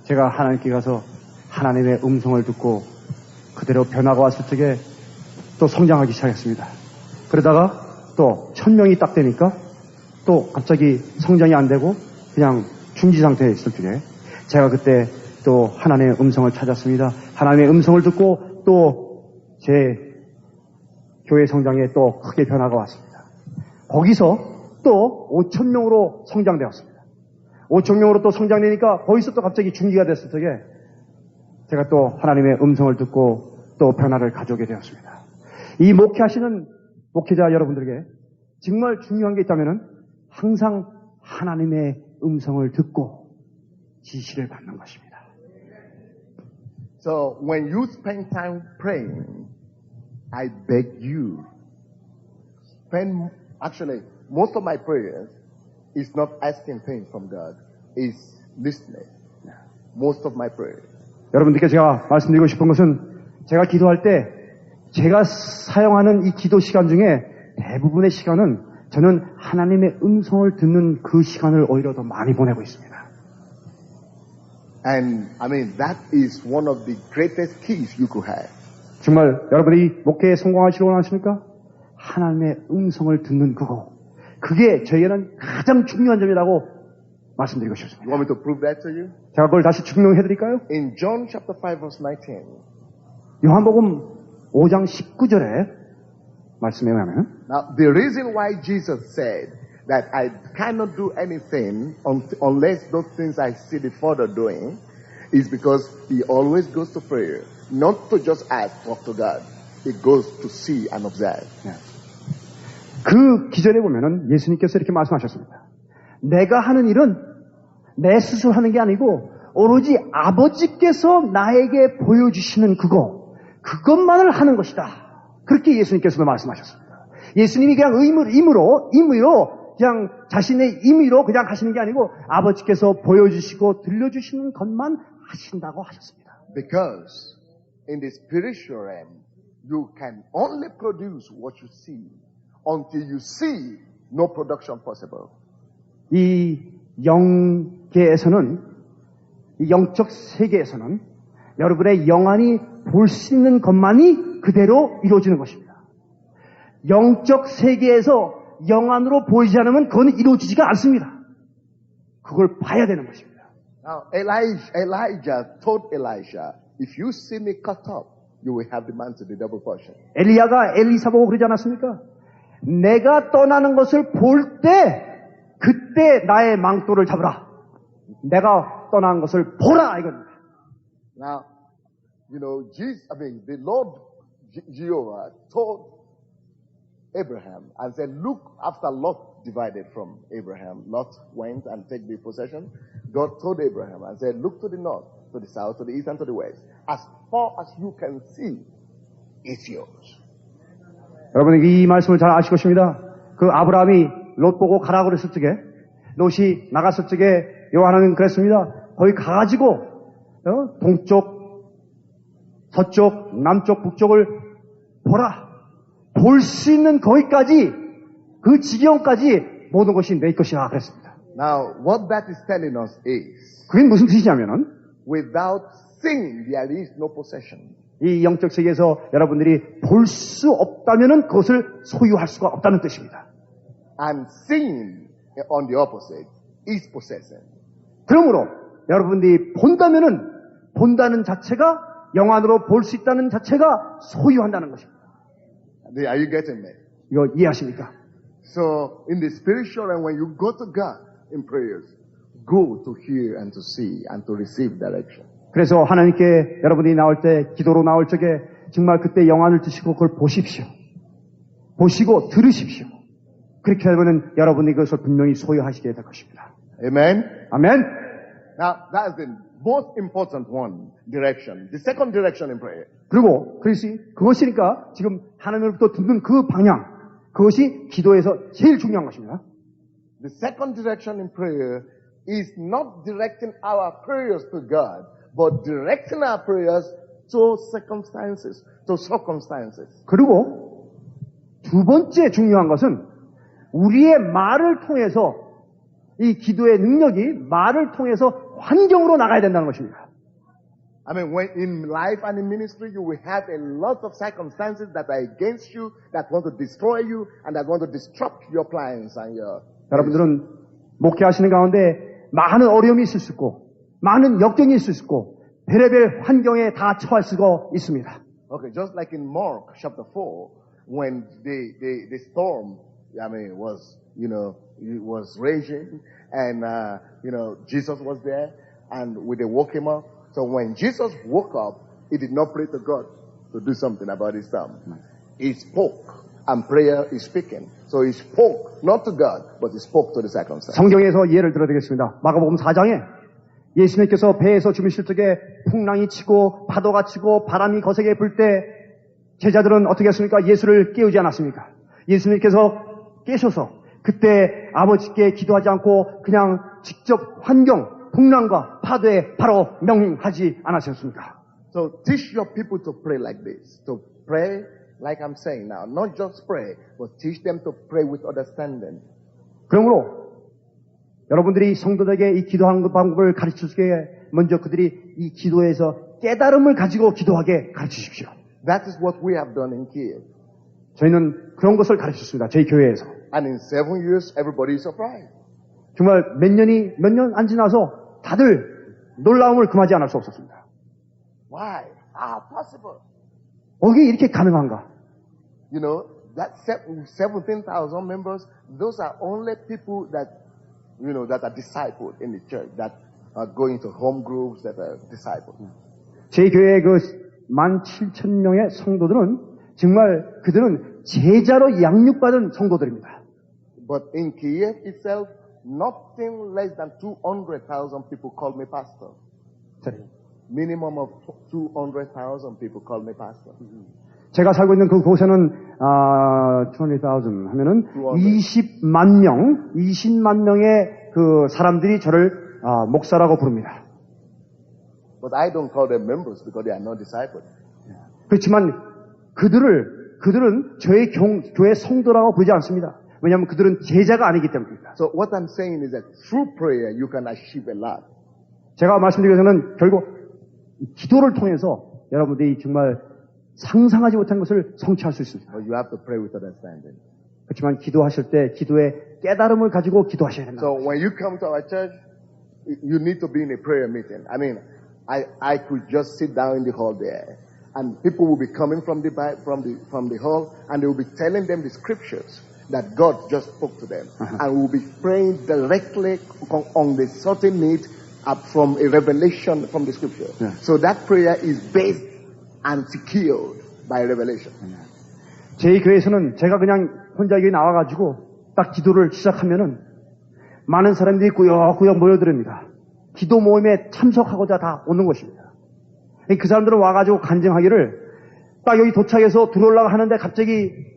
제가 하나님께 가서 하나님의 음성을 듣고 그대로 변화가 왔을 적에 또 성장하기 시작했습니다. 그러다가 또 1000명이 딱 되니까 또 갑자기 성장이 안 되고 그냥 중지 상태에 있을 적에 제가 그때 또 하나님의 음성을 찾았습니다. 하나님의 음성을 듣고 또 제 교회 성장에 또 크게 변화가 왔습니다. 거기서 또 5000명으로 성장되었습니다. 5000명으로 또 성장되니까 거기서 또 갑자기 중기가 됐을 적에 제가 또 하나님의 음성을 듣고 또 변화를 가져오게 되었습니다. 이 목회하시는 목회자 여러분들에게 정말 중요한 게 있다면은 항상 하나님의 음성을 듣고 지시를 받는 것입니다. So when you spend time praying, I beg you, actually, most of my prayers is not asking things from God, is listening. Most of my prayers. 여러분들께 제가 말씀드리고 싶은 것은 제가 기도할 때 제가 사용하는 이 기도 시간 중에 대부분의 시간은 저는 하나님의 음성을 듣는 그 시간을 오히려 더 많이 보내고 있습니다. And I mean, that is one of the greatest keys you could have. 정말 여러분이 목회에 성공하시길 원하십니까? 하나님의 음성을 듣는 그거. 그게 저에게는 가장 중요한 점이라고 말씀드리고 싶습니다. You want me to prove that to you? 제가 그걸 다시 증명해 드릴까요? In John chapter 5 verse 19. 요한복음 5장 19절에 말씀에 의하면 Now, the reason why Jesus said that I cannot do anything unless those things I see the Father doing is because he always goes to prayer. Not to just ask, talk to God. He goes to see and observe. 그 기절에 보면은 예수님께서 이렇게 말씀하셨습니다. 내가 하는 일은 내 스스로 하는 게 아니고 오로지 아버지께서 나에게 보여주시는 그것만을 하는 것이다. 그렇게 예수님께서도 말씀하셨습니다. 예수님이 그냥 임의로 그냥 자신의 임의로 그냥 하시는 게 아니고 아버지께서 보여주시고 들려주시는 것만 하신다고 하셨습니다. Because in the spiritual realm, you can only produce what you see. Until you see, no production possible. 이 영계에서는, 이 영적 세계에서는 여러분의 영안이 볼 수 있는 것만이 그대로 이루어지는 것입니다. 영적 세계에서 영안으로 보이지 않으면 그건 이루어지지가 않습니다. 그걸 봐야 되는 것입니다. Now, Elijah told Elisha, if you see me cut up, you will have the mantle, the double portion. 엘리야가 엘리사 보고 그러지 않았습니까? 내가 떠나는 것을 볼 때 그때 나의 망토를 잡으라. 내가 떠난 것을 보라 이겁니다. Now, the Lord Jehovah told Abraham and said, look, after Lot divided from Abraham, Lot went and take the possession. God told Abraham and said, look to the north, to the south, to the east, and to the west. As far as you can see, it's yours. 여러분 이 말씀을 잘 아실 것입니다. 그 아브라함이 롯 보고 가라고 그랬을 적에 롯이 나갔을 적에 요한은 그랬습니다. 거기 가가지고 동쪽, 서쪽, 남쪽, 북쪽을 보라. 볼 수 있는 거기까지 그 지경까지 모든 것이 내 것이라 그랬습니다. Now, what that is telling us is, 그게 무슨 뜻이냐면은 without seeing, there is no possession. 이 영적 세계에서 여러분들이 볼 수 없다면은 그것을 소유할 수가 없다는 뜻입니다. And seeing, on the opposite, is possessing. 그러므로 여러분들이 본다면은 본다는 자체가 영안으로 볼 수 있다는 자체가 소유한다는 것입니다. Are you getting me? 이거 이해하십니까? So, in the spiritual realm, when you go to God in prayers, go to hear and to see and to receive direction. 그래서 하나님께 여러분이 나올 때, 기도로 나올 적에 정말 그때 영안을 드시고 그걸 보십시오. 보시고 들으십시오. 그렇게 하면은 여러분이 그것을 분명히 소유하시게 될 것입니다. Amen? 아멘. Now, that's the most important one, direction. The second direction in prayer. 그리고 그것이니까 지금 하나님으로부터 듣는 그 방향, 그것이 기도에서 제일 중요한 것입니다. The second direction in prayer is not directing our prayers to God, but directing our prayers to circumstances. 그리고 두 번째 중요한 것은 우리의 말을 통해서 이 기도의 능력이 말을 통해서 환경으로 나가야 된다는 것입니다. I mean, when in life and in ministry, you will have a lot of circumstances that are against you, that want to destroy you, and that want to disrupt your plans and your... 여러분들은 목회하시는 가운데 많은 어려움이 있을 수 있고, 많은 역경이 있을 수 있고, 별의별 환경에 다 처할 수가 있습니다. Okay, just like in Mark chapter 4, when the storm, I mean, was, it was raging, and, Jesus was there, and they woke him up. So when Jesus woke up, he did not pray to God to do something about his storm. He spoke, and prayer is speaking. So he spoke, not to God, but he spoke to the circumstance. 성경에서 예를 들어드리겠습니다. 마가복음 4장에 예수님께서 배에서 주무실 적에 풍랑이 치고 파도가 치고 바람이 거세게 불 때 제자들은 어떻게 했습니까? 예수를 깨우지 않았습니까? 예수님께서 깨셔서 그때 아버지께 기도하지 않고 그냥 직접 환경, 풍랑과 파도에 바로 명령하지 않으셨습니까? So teach your people to pray like this. To pray like I'm saying now. Not just pray, but teach them to pray with understanding. 그러므로 여러분들이 성도들에게 이 기도하는 방법을 가르치시기에 먼저 그들이 이 기도에서 깨달음을 가지고 기도하게 가르치십시오. That is what we have done in Kiev. 저희는 그런 것을 가르쳤습니다. 저희 교회에서. And in 7 years, everybody is surprised. 정말 몇 년 안 지나서 다들 놀라움을 금하지 않을 수 없었습니다. Why? How possible? 어떻게 이렇게 가능한가? You know, that 17,000 members, those are only people that, that are discipled in the church, that are going to home groups, that are discipled. 제 교회의 그 17,000명의 성도들은 정말 그들은 제자로 양육받은 성도들입니다. But in Kiev itself, nothing less than 200,000 people call me pastor. Minimum of 200,000 people call me pastor. 제가 살고 있는 그 곳에는 20,000 하면은 20만 명의 그 사람들이 저를 목사라고 부릅니다. But I don't call them members because they are not disciples. 그렇지만 그들은 저의 교회 성도라고 부르지 않습니다. 왜냐하면 그들은 제자가 아니기 때문입니다. So what I'm saying is that through prayer you can achieve a lot. 제가 말씀드리기 위해서는 결국 기도를 통해서 여러분들이 정말 상상하지 못한 것을 성취할 수 있습니다. But you have to pray with understanding. 그렇지만 기도하실 때 기도의 깨달음을 가지고 기도하셔야 됩니다. So when you come to our church, you need to be in a prayer meeting. I mean, I could just sit down in the hall there, and people will be coming from the hall, and they will be telling them the scriptures that God just spoke to them, and we'll be praying directly on the certain need from a revelation from the scripture. Yeah. So that prayer is based and secured by revelation. 제 교회에서는 제가 그냥 혼자 여기 나와가지고 딱 기도를 시작하면은 많은 사람들이 꾸역꾸역 모여듭니다. 기도 모임에 참석하고자 다 오는 것입니다. 그 사람들은 와가지고 간증하기를 딱 여기 도착해서 들어오려고 하는데 갑자기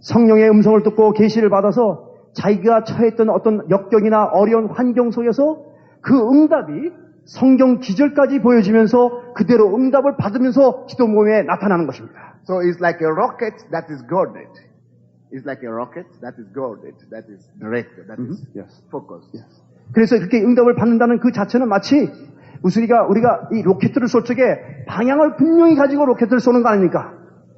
성령의 음성을 듣고 계시를 받아서 자기가 처했던 어떤 역경이나 어려운 환경 속에서 그 응답이 성경 기절까지 보여지면서 그대로 응답을 받으면서 기도 모임에 나타나는 것입니다. So it's like a rocket that is guarded. It's like a rocket that is guarded, that is directed, that is focused. Yes. 그래서 그렇게 응답을 받는다는 그 자체는 마치 우리가 이 로켓을 쏠 적에 방향을 분명히 가지고 로켓을 쏘는 거 아닙니까?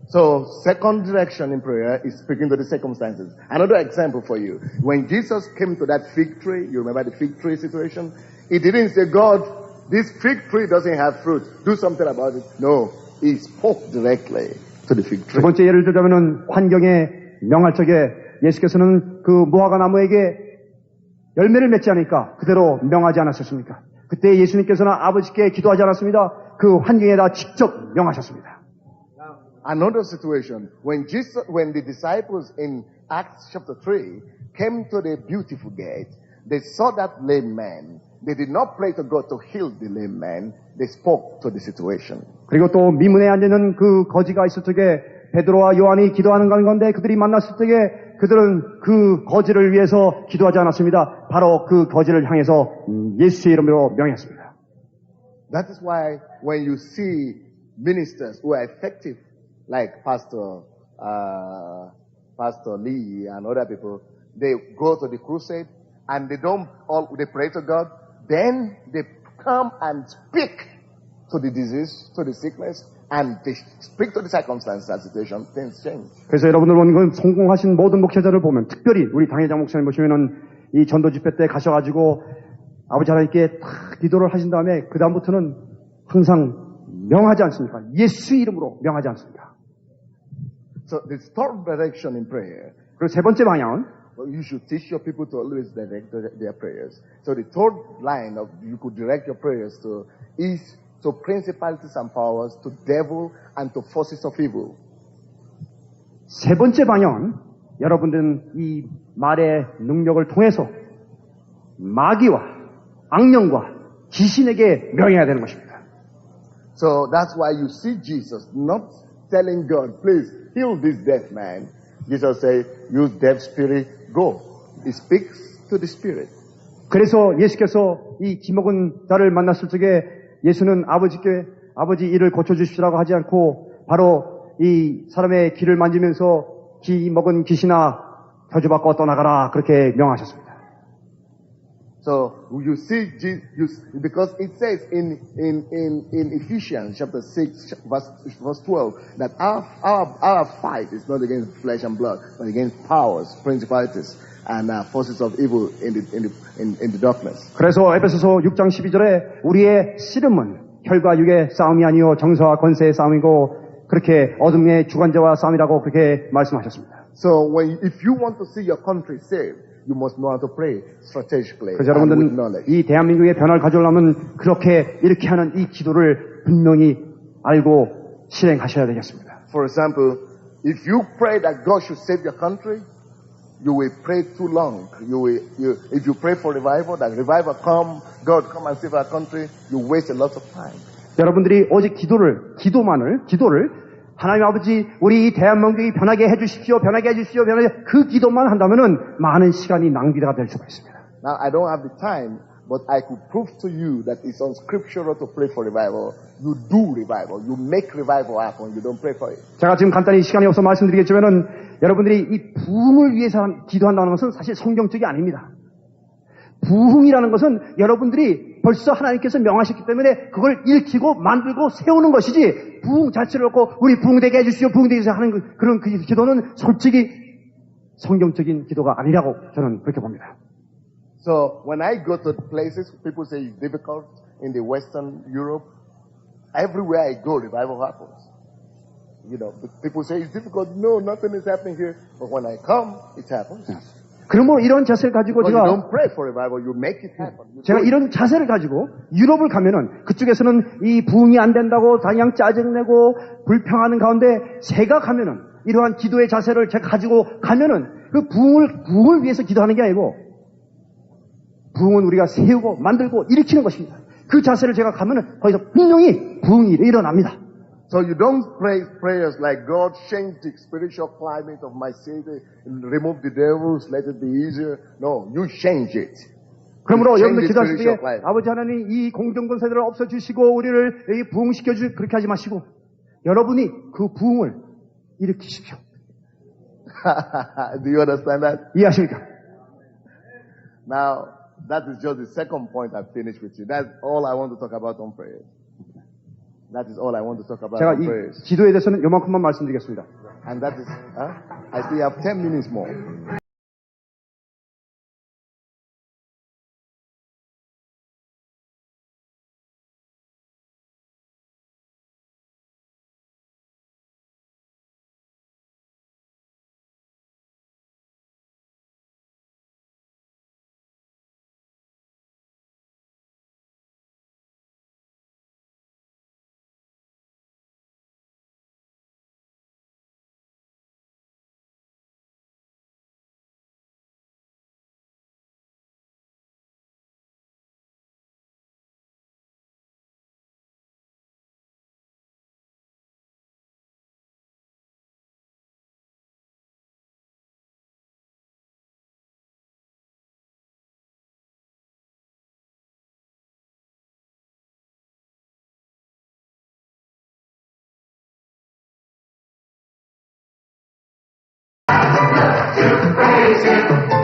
So second direction in prayer is speaking to the circumstances. Another example for you. When Jesus came to that fig tree, you remember the fig tree situation? He didn't say, God, this fig tree doesn't have fruit. Do something about it. No. He spoke directly to the fig tree. 두 번째 예를 들자면은 환경에 명할 적에 예수께서는 그 무화과 나무에게 열매를 맺지 않으니까 그대로 명하지 않았었습니까? 그때 예수님께서는 아버지께 기도하지 않았습니다. 그 환경에다 직접 명하셨습니다. Another situation, when the disciples in Acts chapter 3 came to the beautiful gate, they saw that lame man. They did not pray to God to heal the lame man. They spoke to the situation. 그리고 또 미문에 앉아있는 그 거지가 있을 적에 베드로와 요한이 기도하는 가운데 그들이 만났을 때에 그들은 그 거지를 위해서 기도하지 않았습니다. 바로 그 거지를 향해서 예수의 이름으로 명했습니다. That is why when you see ministers who are effective, like Pastor Lee and other people, they go to the crusade and they pray to God, then they come and speak to the disease, to the sickness, and they speak to the circumstances and situation, things change. 그래서 여러분들 보는 성공하신 모든 목회자를 보면, 특별히 우리 당회장 목사님 보시면은 이 전도 집회 때 가셔가지고 아버지 하나님께 다 기도를 하신 다음에 그 다음부터는 항상 명하지 않습니까? 예수 이름으로 명하지 않습니까? So the third direction in prayer. 그리고 세 번째 방향은 You should teach your people to always direct their prayers. So the third line of you could direct your prayers to is to principalities and powers, to devil and to forces of evil. 세 번째 방향은 여러분들은 이 말의 능력을 통해서 마귀와 악령과 귀신에게 명해야 되는 것입니다. So that's why you see Jesus not telling God, please heal this deaf man. Jesus said, you deaf spirit, go. He speaks to the spirit. 그래서 예수께서 이 기먹은 자를 만났을 적에 예수는 아버지께 아버지 이를 고쳐주시라고 하지 않고 바로 이 사람의 귀를 만지면서 기 먹은 귀신아 저주받고 떠나가라 그렇게 명하셨습니다. So you see, because it says in Ephesians chapter 6 verse 12 that our fight is not against flesh and blood, but against powers, principalities, and forces of evil in the darkness. 그래서 에베소서 6장 12절에 우리의 씨름은 혈과 육의 싸움이 아니요 정사와 권세의 싸움이고 그렇게 어둠의 주관자와 싸움이라고 그렇게 말씀하셨습니다. So if you want to see your country saved, you must know how to pray strategically. 그래서 여러분들은 이 대한민국의 변화를 가져오려면 그렇게 이렇게 하는 이 기도를 분명히 알고 실행하셔야 되겠습니다. For example, if you pray that God should save your country, you will pray too long. If you pray for revival, that revival come, God come and save our country, you waste a lot of time. 여러분들이 오직 기도를 하나님 아버지 우리 이 대한민국이 변하게 해주십시오. 그 기도만 한다면은 많은 시간이 낭비가 될 수가 있습니다. Now I don't have the time, but I could prove to you that it's unscriptural to pray for revival. You do revival. You make revival happen. You don't pray for it. 제가 지금 간단히 시간이 없어 말씀드리겠지만은 여러분들이 이 부흥을 위해서 기도한다는 것은 사실 성경적이 아닙니다. 부흥이라는 것은 여러분들이 벌써 하나님께서 명하셨기 때문에 그걸 일으키고 만들고 세우는 것이지 부흥 자체를 놓고 우리 부흥되게 해주시오 부흥되게 해주시오 하는 그런 그 기도는 솔직히 성경적인 기도가 아니라고 저는 그렇게 봅니다. So when I go to places people say it's difficult in the Western Europe, everywhere I go revival happens. You know, people say it's difficult. No, nothing is happening here. But when I come, it happens. 그러므로 이런 자세를 가지고 But you don't pray for revival, you make it happen. 제가 이런 자세를 가지고 유럽을 가면은 그쪽에서는 이 부흥이 안 된다고 그냥 짜증내고 불평하는 가운데 제가 가면은 이러한 기도의 자세를 제가 가지고 가면은 그 부흥을 위해서 기도하는 게 아니고 부흥은 우리가 세우고 만들고 일으키는 것입니다. 그 자세를 제가 가면은 거기서 분명히 부흥이 일어납니다. So you don't pray prayers like God change the spiritual climate of my city, remove the devils, let it be easier. No, you change it. 그러므로 여러분들 기도하실 때 아버지 하나님 이 공정권세들을 없애주시고 우리를 부흥시켜 주시고 그렇게 하지 마시고 여러분이 그 부흥을 일으키십시오. Do you understand that? 이해하십니까? Now, that is just the second point I finished with you. That's all I want to talk about on prayer. That is all I want to talk about 제가 on 이 prayers. 기도에 대해서는 요만큼만 말씀드리겠습니다. And that is, I still have 10 minutes more. praise Him.